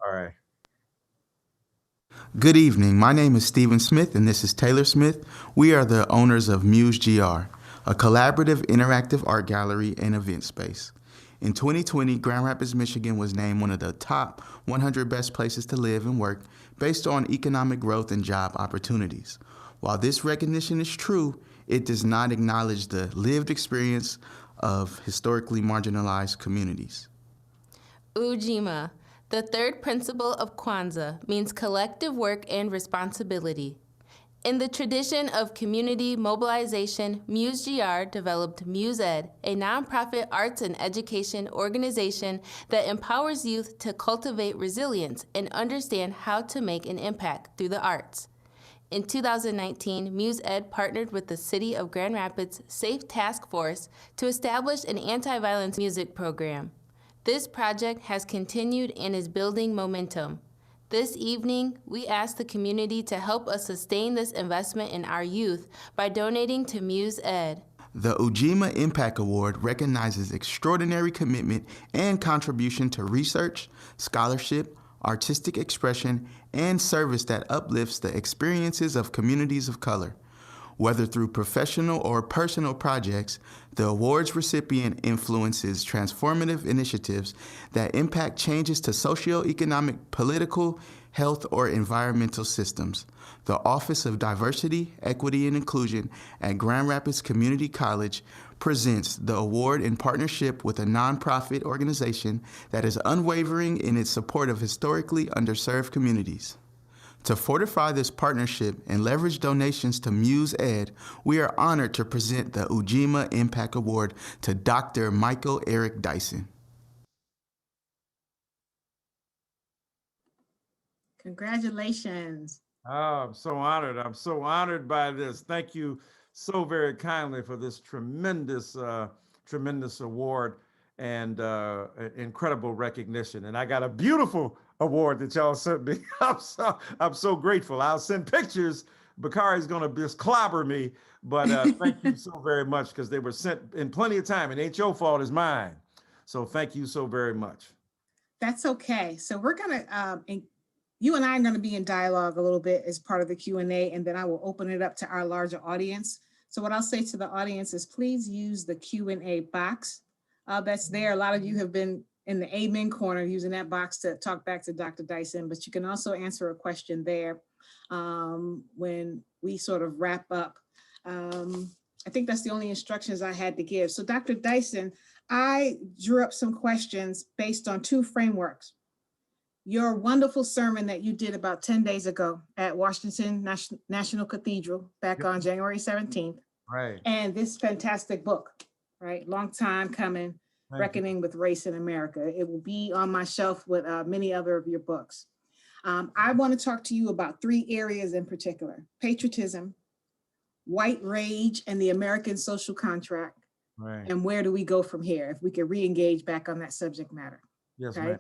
All right. Good evening. My name is Stephen Smith, and this is Taylor Smith. We are the owners of Muse GR, a collaborative interactive art gallery and event space. In 2020, Grand Rapids, Michigan was named one of the top 100 best places to live and work based on economic growth and job opportunities. While this recognition is true, it does not acknowledge the lived experience of historically marginalized communities. Ujima, the third principle of Kwanzaa, means collective work and responsibility. In the tradition of community mobilization, Muse GR developed Muse Ed, a nonprofit arts and education organization that empowers youth to cultivate resilience and understand how to make an impact through the arts. In 2019, Muse Ed partnered with the City of Grand Rapids Safe Task Force to establish an anti-violence music program. This project has continued and is building momentum. This evening, we ask the community to help us sustain this investment in our youth by donating to Muse Ed. The Ujima Impact Award recognizes extraordinary commitment and contribution to research, scholarship, artistic expression, and service that uplifts the experiences of communities of color. Whether through professional or personal projects, the award's recipient influences transformative initiatives that impact changes to socioeconomic, political, health, or environmental systems. The Office of Diversity, Equity, and Inclusion at Grand Rapids Community College presents the award in partnership with a nonprofit organization that is unwavering in its support of historically underserved communities. To fortify this partnership and leverage donations to Muse Ed, we are honored to present the Ujima Impact Award to Dr. Michael Eric Dyson. Congratulations. Oh, I'm so honored. I'm so honored by this. Thank you so very kindly for this tremendous award and incredible recognition. And I got a beautiful award that y'all sent me. I'm so grateful. I'll send pictures. Bakari's going to just clobber me, but thank you so very much, because they were sent in plenty of time, and ain't your fault, it's mine. So thank you so very much. That's okay. So we're going to, you and I are going to be in dialogue a little bit as part of the Q&A, and then I will open it up to our larger audience. So what I'll say to the audience is please use the Q&A box that's there. A lot of you have been in the amen corner using that box to talk back to Dr. Dyson, but you can also answer a question there when we sort of wrap up. I think that's the only instructions I had to give. So Dr. Dyson, I drew up some questions based on two frameworks. your wonderful sermon that you did about 10 days ago at Washington National Cathedral back on January 17th. Right. And this fantastic book, right? Long time coming, Reckoning with Race in America. It will be on my shelf with many other of your books. I want to talk to you about 3 areas in particular: patriotism, white rage, and the American social contract. Right. And where do we go from here if we can re-engage back on that subject matter? Yes, Okay. ma'am.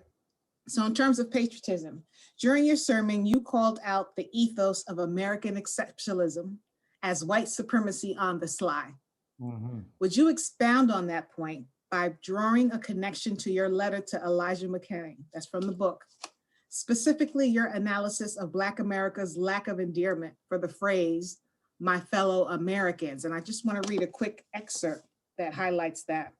So in terms of patriotism, during your sermon, you called out the ethos of American exceptionalism as white supremacy on the sly. Mm-hmm. Would you expound on that point by drawing a connection to your letter to Elijah McClain? That's from the book. Specifically, your analysis of Black America's lack of endearment for the phrase, my fellow Americans. And I just want to read a quick excerpt that highlights that.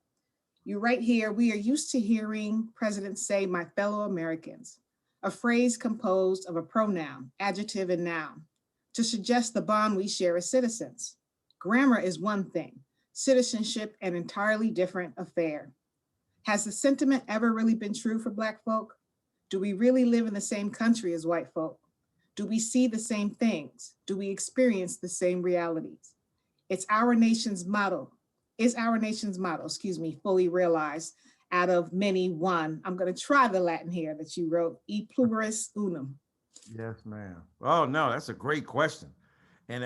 You write here, we are used to hearing presidents say, my fellow Americans, a phrase composed of a pronoun, adjective, and noun, to suggest the bond we share as citizens. Grammar is one thing, citizenship an entirely different affair. Has the sentiment ever really been true for Black folk? Do we really live in the same country as white folk? Do we see the same things? Do we experience the same realities? Is our nation's motto, fully realized out of many one? I'm going to try the Latin here that you wrote, e pluribus unum. Yes, ma'am. Oh, no, that's a great question. And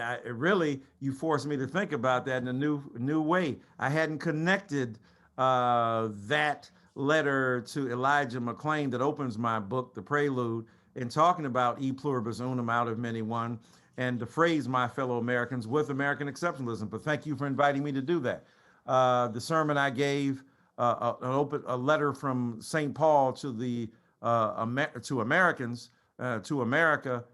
you forced me to think about that in a new way. I hadn't connected that letter to Elijah McClain that opens my book, The Prelude, in talking about e pluribus unum, out of many one, and the phrase my fellow Americans with American exceptionalism. But thank you for inviting me to do that. The sermon I gave, a letter from St. Paul to the to Americans, to America,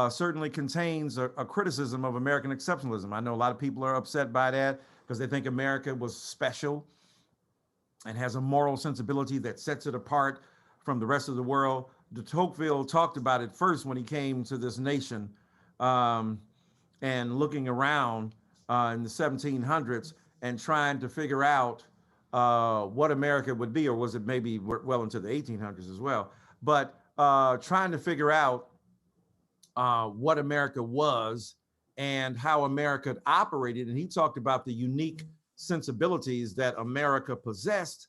certainly contains a criticism of American exceptionalism. I know a lot of people are upset by that because they think America was special and has a moral sensibility that sets it apart from the rest of the world. De Tocqueville talked about it first when he came to this nation, and looking around in the 1700s and trying to figure out what America would be, or was it maybe well into the 1800s as well, but trying to figure out what America was and how America operated. And he talked about the unique sensibilities that America possessed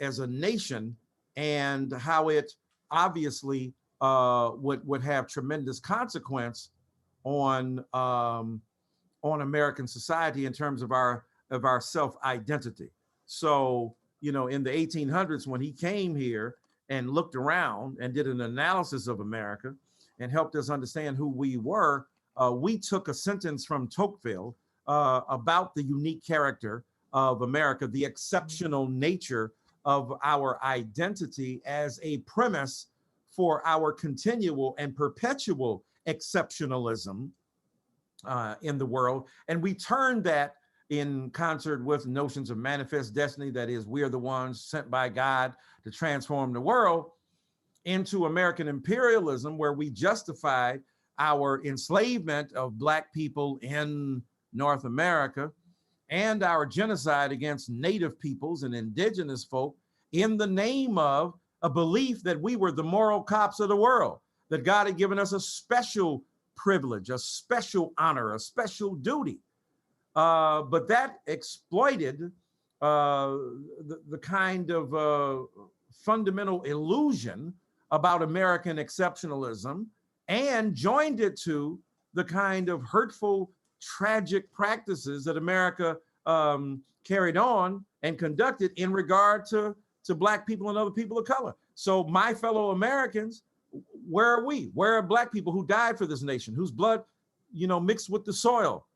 as a nation, and how it obviously would have tremendous consequence on American society in terms of our self-identity. So, in the 1800s, when he came here and looked around and did an analysis of America and helped us understand who we were, we took a sentence from Tocqueville about the unique character of America, the exceptional nature of our identity, as a premise for our continual and perpetual exceptionalism in the world. And we turned that, in concert with notions of manifest destiny, that is, we are the ones sent by God to transform the world, into American imperialism, where we justified our enslavement of Black people in North America and our genocide against Native peoples and indigenous folk in the name of a belief that we were the moral cops of the world, that God had given us a special privilege, a special honor, a special duty. But that exploited the kind of fundamental illusion about American exceptionalism, and joined it to the kind of hurtful, tragic practices that America carried on and conducted in regard to Black people and other people of color. So my fellow Americans, where are we? Where are Black people who died for this nation, whose blood, mixed with the soil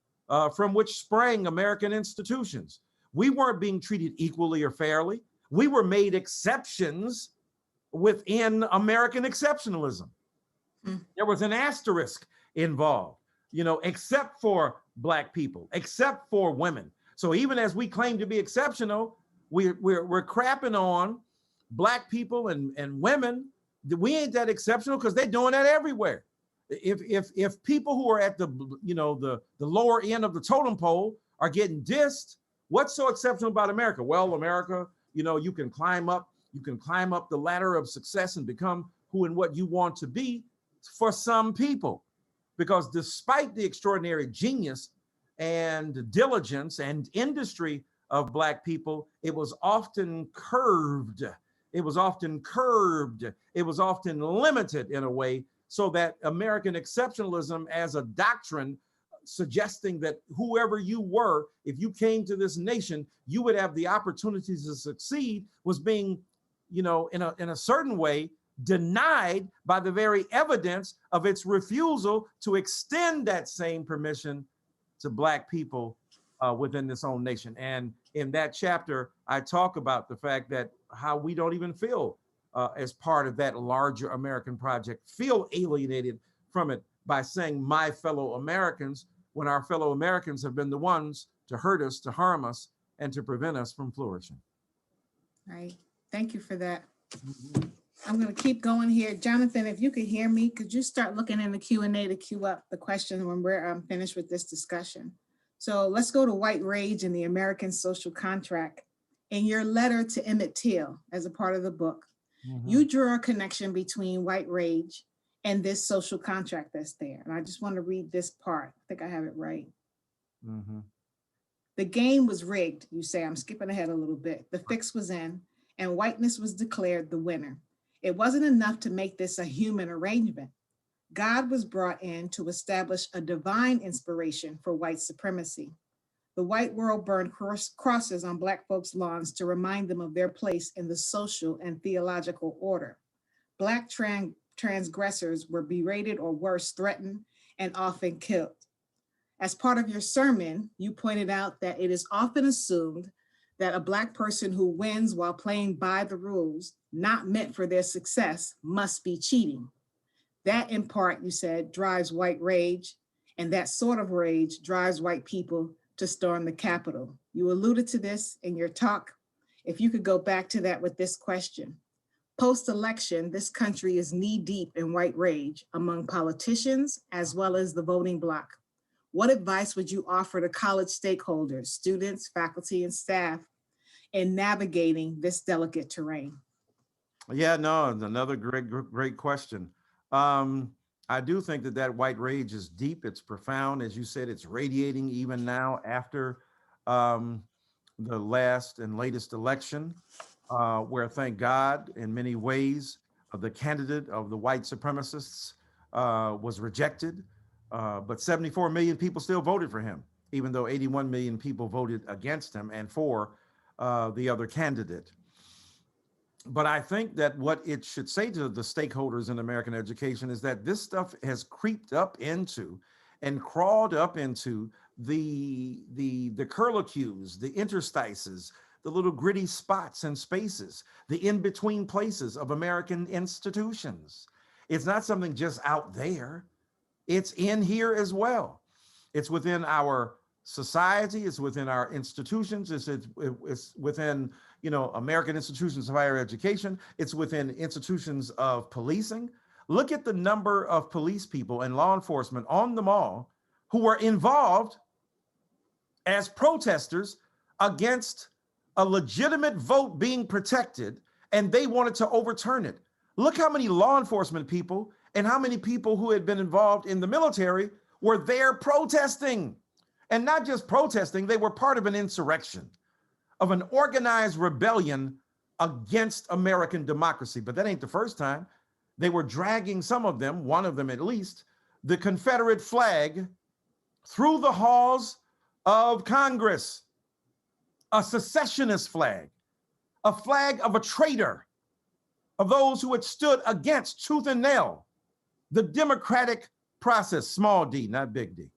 from which sprang American institutions? We weren't being treated equally or fairly. We were made exceptions within American exceptionalism. There was an asterisk involved, except for Black people, except for women. So even as we claim to be exceptional, we're crapping on Black people and women. We ain't that exceptional because they're doing that everywhere. If people who are at the lower end of the totem pole are getting dissed, what's so exceptional about America? Well, America, you can climb up the ladder of success and become who and what you want to be for some people. Because despite the extraordinary genius and diligence and industry of Black people, it was often curved. It was often curbed. It was often limited in a way, so that American exceptionalism as a doctrine suggesting that whoever you were, if you came to this nation, you would have the opportunities to succeed, was being, in a certain way, denied by the very evidence of its refusal to extend that same permission to Black people within this own nation. And in that chapter, I talk about the fact that how we don't even feel as part of that larger American project, feel alienated from it by saying my fellow Americans, when our fellow Americans have been the ones to hurt us, to harm us, and to prevent us from flourishing. Right. Thank you for that. I'm going to keep going here. Jonathan, if you could hear me, could you start looking in the Q&A to queue up the questions when we're finished with this discussion? So let's go to white rage and the American social contract. In your letter to Emmett Till, as a part of the book, you draw a connection between white rage and this social contract that's there. And I just want to read this part. I think I have it right. The game was rigged, you say. I'm skipping ahead a little bit. The fix was in, and whiteness was declared the winner. It wasn't enough to make this a human arrangement. God was brought in to establish a divine inspiration for white supremacy. The white world burned crosses on Black folks' lawns to remind them of their place in the social and theological order. Black transgressors were berated or worse, threatened and often killed. As part of your sermon, you pointed out that it is often assumed that a Black person who wins while playing by the rules, not meant for their success, must be cheating. That, in part, you said, drives white rage, and that sort of rage drives white people to storm the Capitol. You alluded to this in your talk. If you could go back to that with this question. Post-election, this country is knee-deep in white rage among politicians as well as the voting bloc. What advice would you offer to college stakeholders, students, faculty, and staff in navigating this delicate terrain? Yeah, no, another great question. I do think that white rage is deep, it's profound. As you said, it's radiating even now after the last and latest election, where, thank God, in many ways, the candidate of the white supremacists was rejected. But 74 million people still voted for him, even though 81 million people voted against him and for the other candidate. But I think that what it should say to the stakeholders in American education is that this stuff has creeped up into and crawled up into the curlicues, the interstices, the little gritty spots and spaces, the in-between places of American institutions. It's not something just out there. It's in here as well. It's within our society, it's within our institutions, it's within, American institutions of higher education, it's within institutions of policing. Look at the number of police people and law enforcement on the mall who were involved as protesters against a legitimate vote being protected, and they wanted to overturn it. Look how many law enforcement people and how many people who had been involved in the military were there protesting. And not just protesting, they were part of an insurrection, of an organized rebellion against American democracy. But that ain't the first time. They were dragging some of them, one of them at least, the Confederate flag through the halls of Congress, a secessionist flag, a flag of a traitor, of those who had stood against tooth and nail the democratic process, small d, not big D.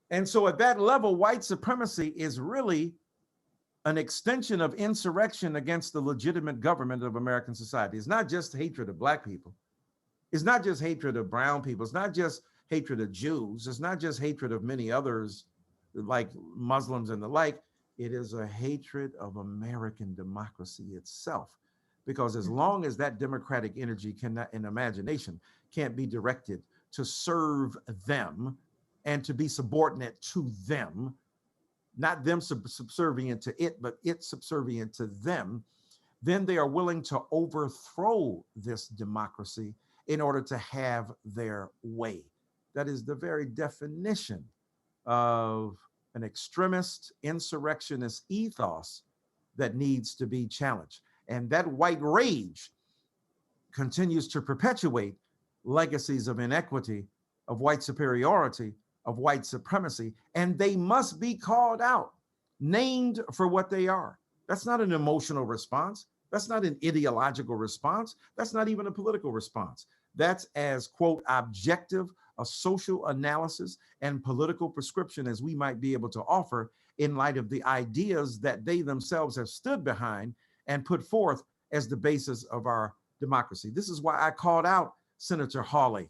And so at that level, white supremacy is really an extension of insurrection against the legitimate government of American society. It's not just hatred of Black people. It's not just hatred of brown people. It's not just hatred of Jews. It's not just hatred of many others like Muslims and the like. It is a hatred of American democracy itself. Because as long as that democratic energy cannot, and imagination can't be directed to serve them and to be subordinate to them, not them subservient to it, but it subservient to them, then they are willing to overthrow this democracy in order to have their way. That is the very definition of an extremist, insurrectionist ethos that needs to be challenged. And that white rage continues to perpetuate legacies of inequity, of white superiority, of white supremacy, and they must be called out, named for what they are. That's not an emotional response. That's not an ideological response. That's not even a political response. That's as, quote, objective a social analysis and political prescription as we might be able to offer in light of the ideas that they themselves have stood behind and put forth as the basis of our democracy. This is why I called out Senator Hawley,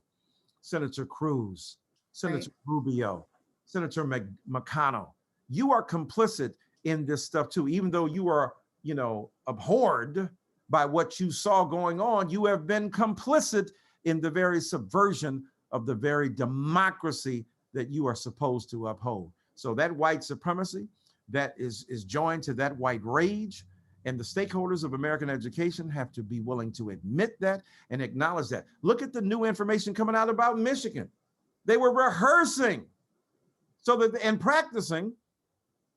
Senator Cruz, Senator Rubio, Senator McConnell. You are complicit in this stuff too, even though you are, abhorred by what you saw going on. You have been complicit in the very subversion of the very democracy that you are supposed to uphold. So that white supremacy that is joined to that white rage, and the stakeholders of American education have to be willing to admit that and acknowledge that. Look at the new information coming out about Michigan. They were rehearsing and practicing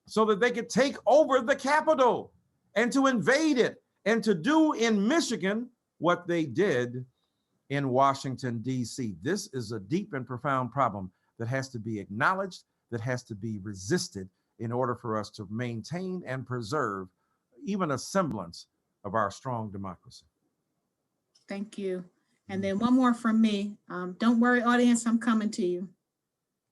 so that they could take over the Capitol and to invade it and to do in Michigan what they did in Washington, D.C. This is a deep and profound problem that has to be acknowledged, that has to be resisted in order for us to maintain and preserve even a semblance of our strong democracy. Thank you. And then one more from me. Don't worry, audience, I'm coming to you.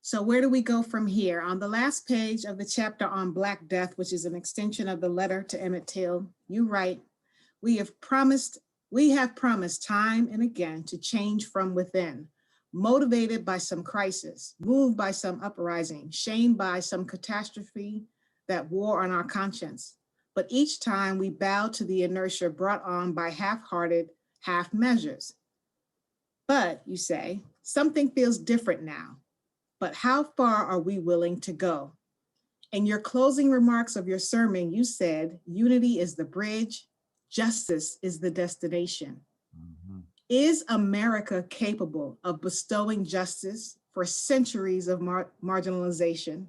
So where do we go from here? On the last page of the chapter on Black Death, which is an extension of the letter to Emmett Till, you write, we have promised time and again to change from within, motivated by some crisis, moved by some uprising, shamed by some catastrophe that wore on our conscience. But each time we bow to the inertia brought on by half-hearted, half measures. But, you say, something feels different now. But how far are we willing to go? In your closing remarks of your sermon, you said, unity is the bridge, justice is the destination. Mm-hmm. Is America capable of bestowing justice for centuries of marginalization?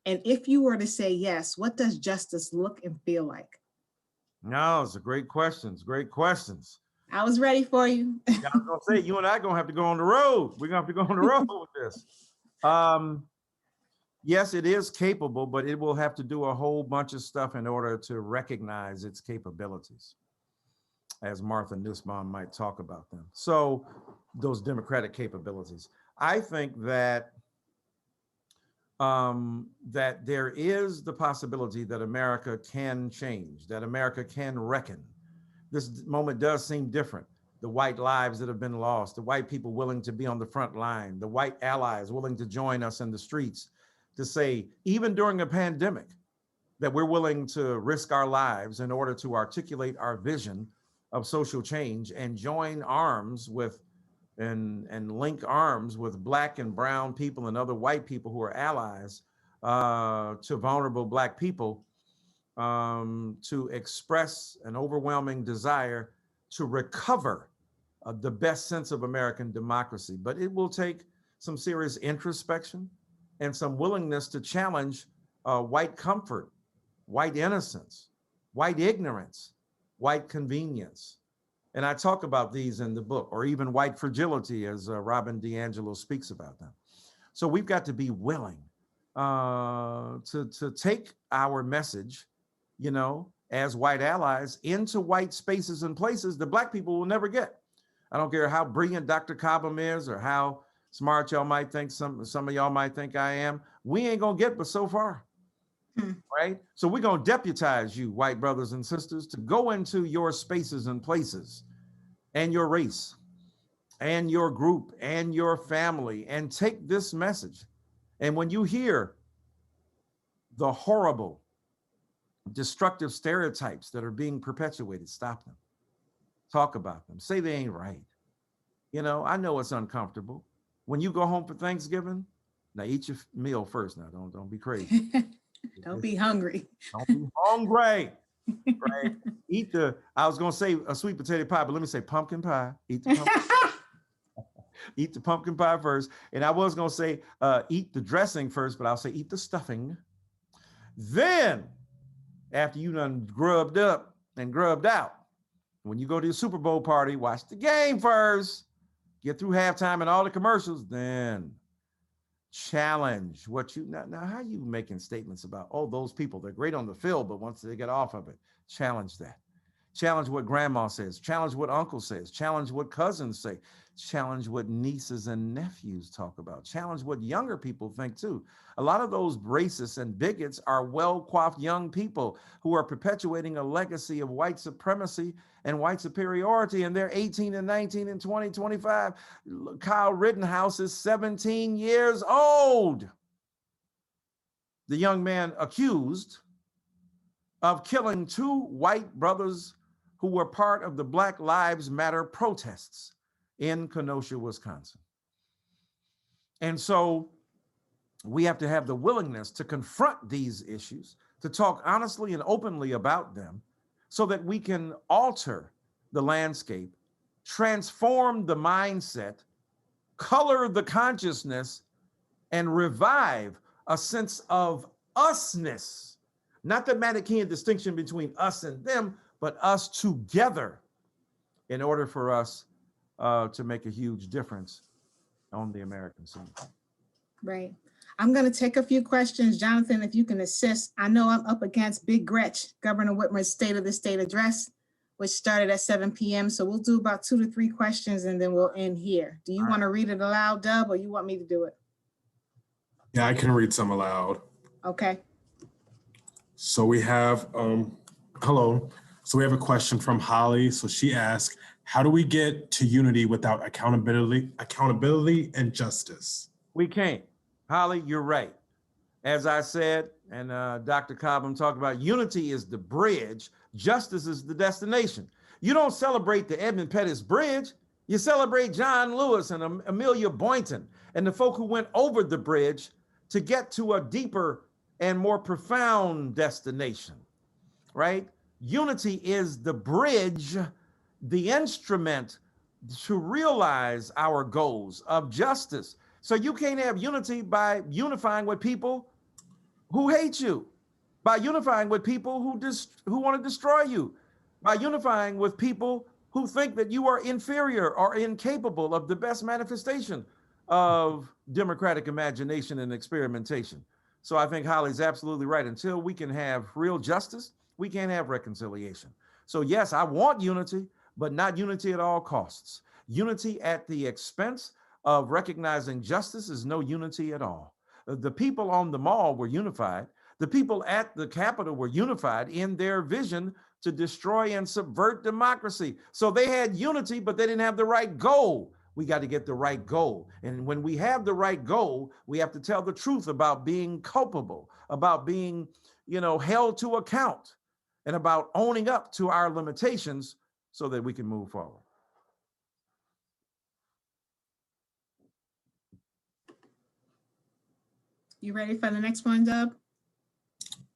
And if you were to say yes, what does justice look and feel like? No, it's a great questions, great questions. I was ready for you. I was gonna say, you and I are gonna have to go on the road. We're gonna have to go on the road with this. Yes, it is capable, but it will have to do a whole bunch of stuff in order to recognize its capabilities, as Martha Nussbaum might talk about them. So those democratic capabilities. I think that that there is the possibility that America can change, that America can reckon. This moment does seem different. The white lives that have been lost, the white people willing to be on the front line, the white allies willing to join us in the streets to say, even during a pandemic, that we're willing to risk our lives in order to articulate our vision of social change and join arms with and link arms with Black and brown people and other white people who are allies to vulnerable Black people to express an overwhelming desire to recover the best sense of American democracy. But it will take some serious introspection and some willingness to challenge white comfort, white innocence, white ignorance, white convenience. And I talk about these in the book, or even white fragility, as Robin DiAngelo speaks about them. So we've got to be willing to take our message, as white allies into white spaces and places that Black people will never get. I don't care how brilliant Dr. Cobham is or how smart y'all might think, some of y'all might think I am. We ain't gonna get but so far, right? So we're gonna deputize you, white brothers and sisters, to go into your spaces and places and your race and your group and your family and take this message. And when you hear the horrible, destructive stereotypes that are being perpetuated, stop them. Talk about them. Say they ain't right. I know it's uncomfortable. When you go home for Thanksgiving, now eat your meal first. Now, don't be crazy. Don't be hungry. Don't be hungry. right? I was gonna say a sweet potato pie, but let me say pumpkin pie. Eat the pumpkin, eat the pumpkin pie first. And I was gonna say eat the dressing first, but I'll say eat the stuffing. Then, after you done grubbed up and grubbed out, when you go to the Super Bowl party, watch the game first, get through halftime and all the commercials, then challenge what you now how are you making statements about, oh, those people, they're great on the field, but once they get off of it, challenge that. Challenge what grandma says, challenge what uncle says, challenge what cousins say, challenge what nieces and nephews talk about, challenge what younger people think too. A lot of those racists and bigots are well-coiffed young people who are perpetuating a legacy of white supremacy and white superiority, and they're 18 and 19 and 20, 25. Kyle Rittenhouse is 17 years old. The young man accused of killing 2 white brothers who were part of the Black Lives Matter protests in Kenosha, Wisconsin. And so we have to have the willingness to confront these issues, to talk honestly and openly about them, so that we can alter the landscape, transform the mindset, color the consciousness, and revive a sense of usness. Not the Manichaean distinction between us and them, but us together, in order for us to make a huge difference on the American scene. Right. I'm going to take a few questions. Jonathan, if you can assist. I know I'm up against Big Gretch, Governor Whitmer's State of the State address, which started at 7 p.m. So we'll do about 2 to 3 questions and then we'll end here. Do you want to read it aloud, Dub, or you want me to do it? Yeah, I can read some aloud. Okay. So we have, hello. So we have a question from Holly. So she asked, how do we get to unity without accountability and justice? We can't. Holly, you're right. As I said, and Dr. Cobham talked about, unity is the bridge, justice is the destination. You don't celebrate the Edmund Pettus Bridge, you celebrate John Lewis and Amelia Boynton and the folk who went over the bridge to get to a deeper and more profound destination, right? Unity is the bridge, the instrument to realize our goals of justice. So you can't have unity by unifying with people who hate you, by unifying with people who want to destroy you, by unifying with people who think that you are inferior or incapable of the best manifestation of democratic imagination and experimentation. So I think Holly's absolutely right. Until we can have real justice, we can't have reconciliation. So yes, I want unity, but not unity at all costs. Unity at the expense of recognizing justice is no unity at all. The people on the mall were unified. The people at the Capitol were unified in their vision to destroy and subvert democracy. So they had unity, but they didn't have the right goal. We got to get the right goal. And when we have the right goal, we have to tell the truth about being culpable, about being, held to account, and about owning up to our limitations so that we can move forward. You ready for the next one, Dub?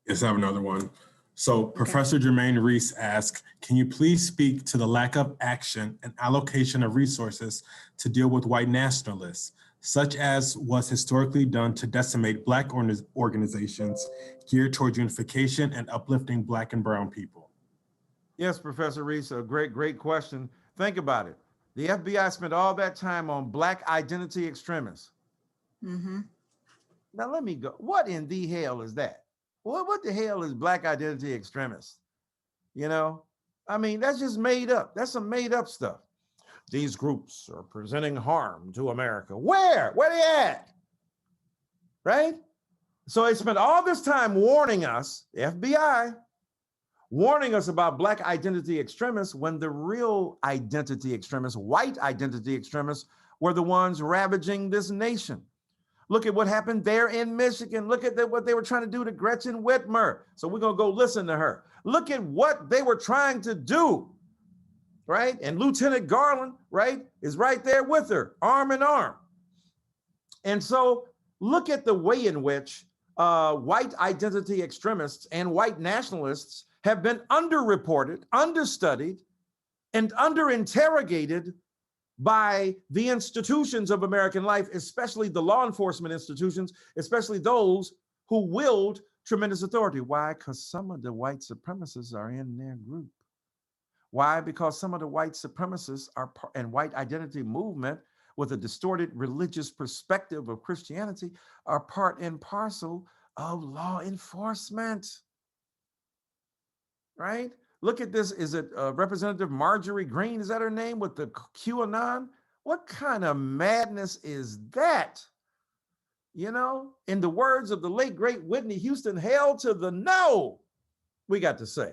Yes, I have another one. So Professor Jermaine Reese asks, can you please speak to the lack of action and allocation of resources to deal with white nationalists, such as was historically done to decimate Black organizations geared towards unification and uplifting Black and brown people? Yes, Professor Reese, a great question. Think about it. The FBI spent all that time on Black identity extremists. Mm-hmm. Now let me go. What in the hell is that? What the hell is Black identity extremists? That's just made up. That's some made up stuff. These groups are presenting harm to America. Where they at? Right? So they spent all this time warning us, the FBI, warning us about Black identity extremists, when the real identity extremists, white identity extremists, were the ones ravaging this nation. Look at what happened there in Michigan. Look at what they were trying to do to Gretchen Whitmer. So we're going to go listen to her. Look at what they were trying to do, right? And Lieutenant Garland, right, is right there with her, arm in arm. And so look at the way in which white identity extremists and white nationalists have been underreported, understudied, and underinterrogated by the institutions of American life, especially the law enforcement institutions, especially those who wield tremendous authority. Why? Because some of the white supremacists are in their group. Why? Because some of the white supremacists are and white identity movement with a distorted religious perspective of Christianity are part and parcel of law enforcement, right? Look at this. Is it Representative Marjorie Greene? Is that her name with the QAnon? What kind of madness is that? You know, in the words of the late, great Whitney Houston, hell to the no, we got to say.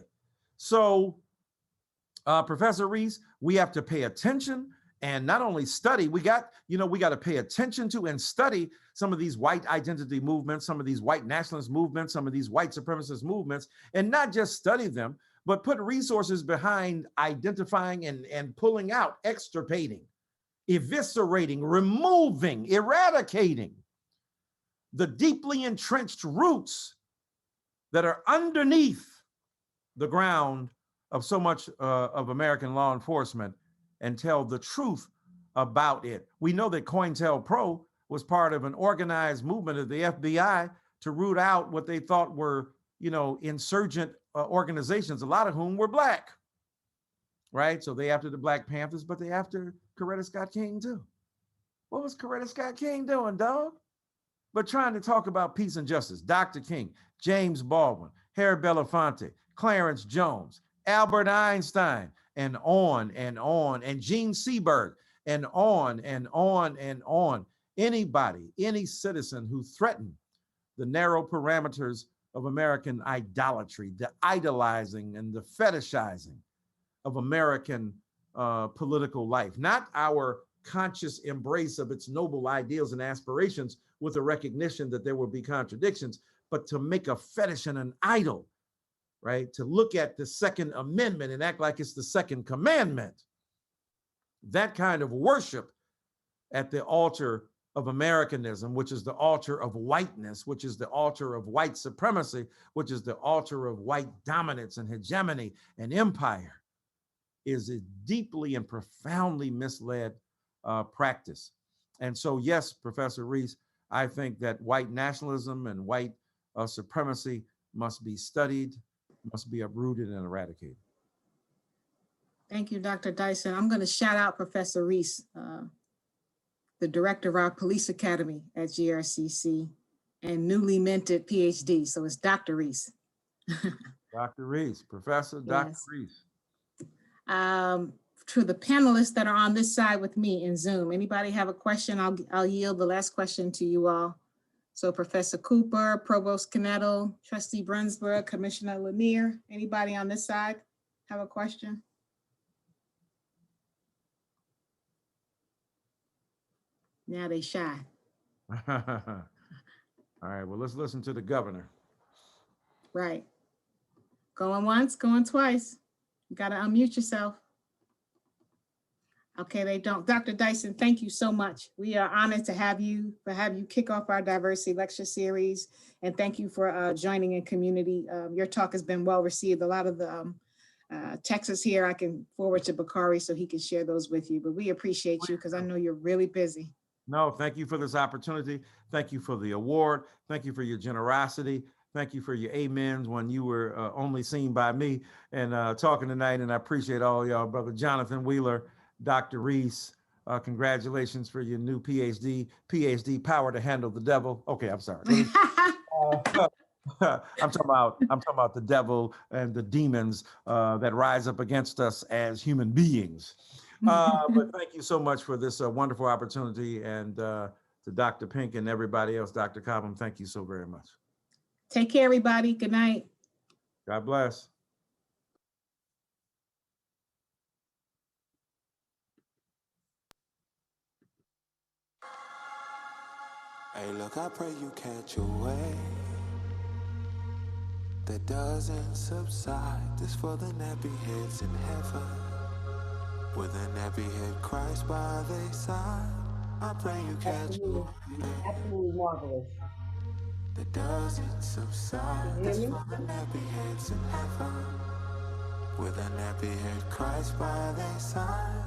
So, Professor Reese, we have to pay attention and not only study, we got to pay attention to and study some of these white identity movements, some of these white nationalist movements, some of these white supremacist movements, and not just study them, but put resources behind identifying and pulling out, extirpating, eviscerating, removing, eradicating the deeply entrenched roots that are underneath the ground of so much of American law enforcement and tell the truth about it. We know that COINTELPRO was part of an organized movement of the FBI to root out what they thought were, insurgent organizations, a lot of whom were Black, right? So they after the Black Panthers, but they after Coretta Scott King too. What was Coretta Scott King doing, dog? But trying to talk about peace and justice. Dr. King, James Baldwin, Harry Belafonte, Clarence Jones, Albert Einstein, and on, and Gene Seberg, and on, and on, and on. Anybody, any citizen who threatened the narrow parameters of American idolatry, the idolizing and the fetishizing of American political life, not our conscious embrace of its noble ideals and aspirations with a recognition that there will be contradictions, but to make a fetish and an idol, right? To look at the Second Amendment and act like it's the second commandment. That kind of worship at the altar of Americanism, which is the altar of whiteness, which is the altar of white supremacy, which is the altar of white dominance and hegemony and empire, is a deeply and profoundly misled practice. And so, yes, Professor Reese, I think that white nationalism and white supremacy must be studied, must be uprooted and eradicated. Thank you, Dr. Dyson. I'm going to shout out Professor Reese, the director of our police academy at GRCC and newly minted PhD. So it's Dr. Reese. Dr. Reese, Professor Dr. Yes. Reese. To the panelists that are on this side with me in Zoom, anybody have a question? I'll yield the last question to you all. So Professor Cooper, Provost Knettle, Trustee Brunsberg, Commissioner Lanier, anybody on this side have a question? Now they shy. All right, well, let's listen to the governor. Right. Going once, going twice. You got to unmute yourself. Okay, they don't. Dr. Dyson, thank you so much. We are honored to have you kick off our diversity lecture series. And thank you for joining in community. Your talk has been well received. A lot of the texts here I can forward to Bakari so he can share those with you. But we appreciate you because I know you're really busy. No, thank you for this opportunity. Thank you for the award. Thank you for your generosity. Thank you for your amens when you were only seen by me and talking tonight. And I appreciate all y'all, Brother Jonathan Wheeler, Dr. Reese. Congratulations for your new PhD, power to handle the devil. Okay, I'm sorry. I'm talking about the devil and the demons that rise up against us as human beings. But thank you so much for this wonderful opportunity, and to Dr. Pink and everybody else, Dr. Cobham, thank you so very much. Take care, everybody. Good night. God bless. Hey, look, I pray you catch a wave that doesn't subside. This for the nappy heads in heaven, with a nappy head Christ by their side. I pray you catch a wave Absolutely marvelous. that doesn't subside. That's for the nappy heads in heaven, with a nappy head Christ by their side.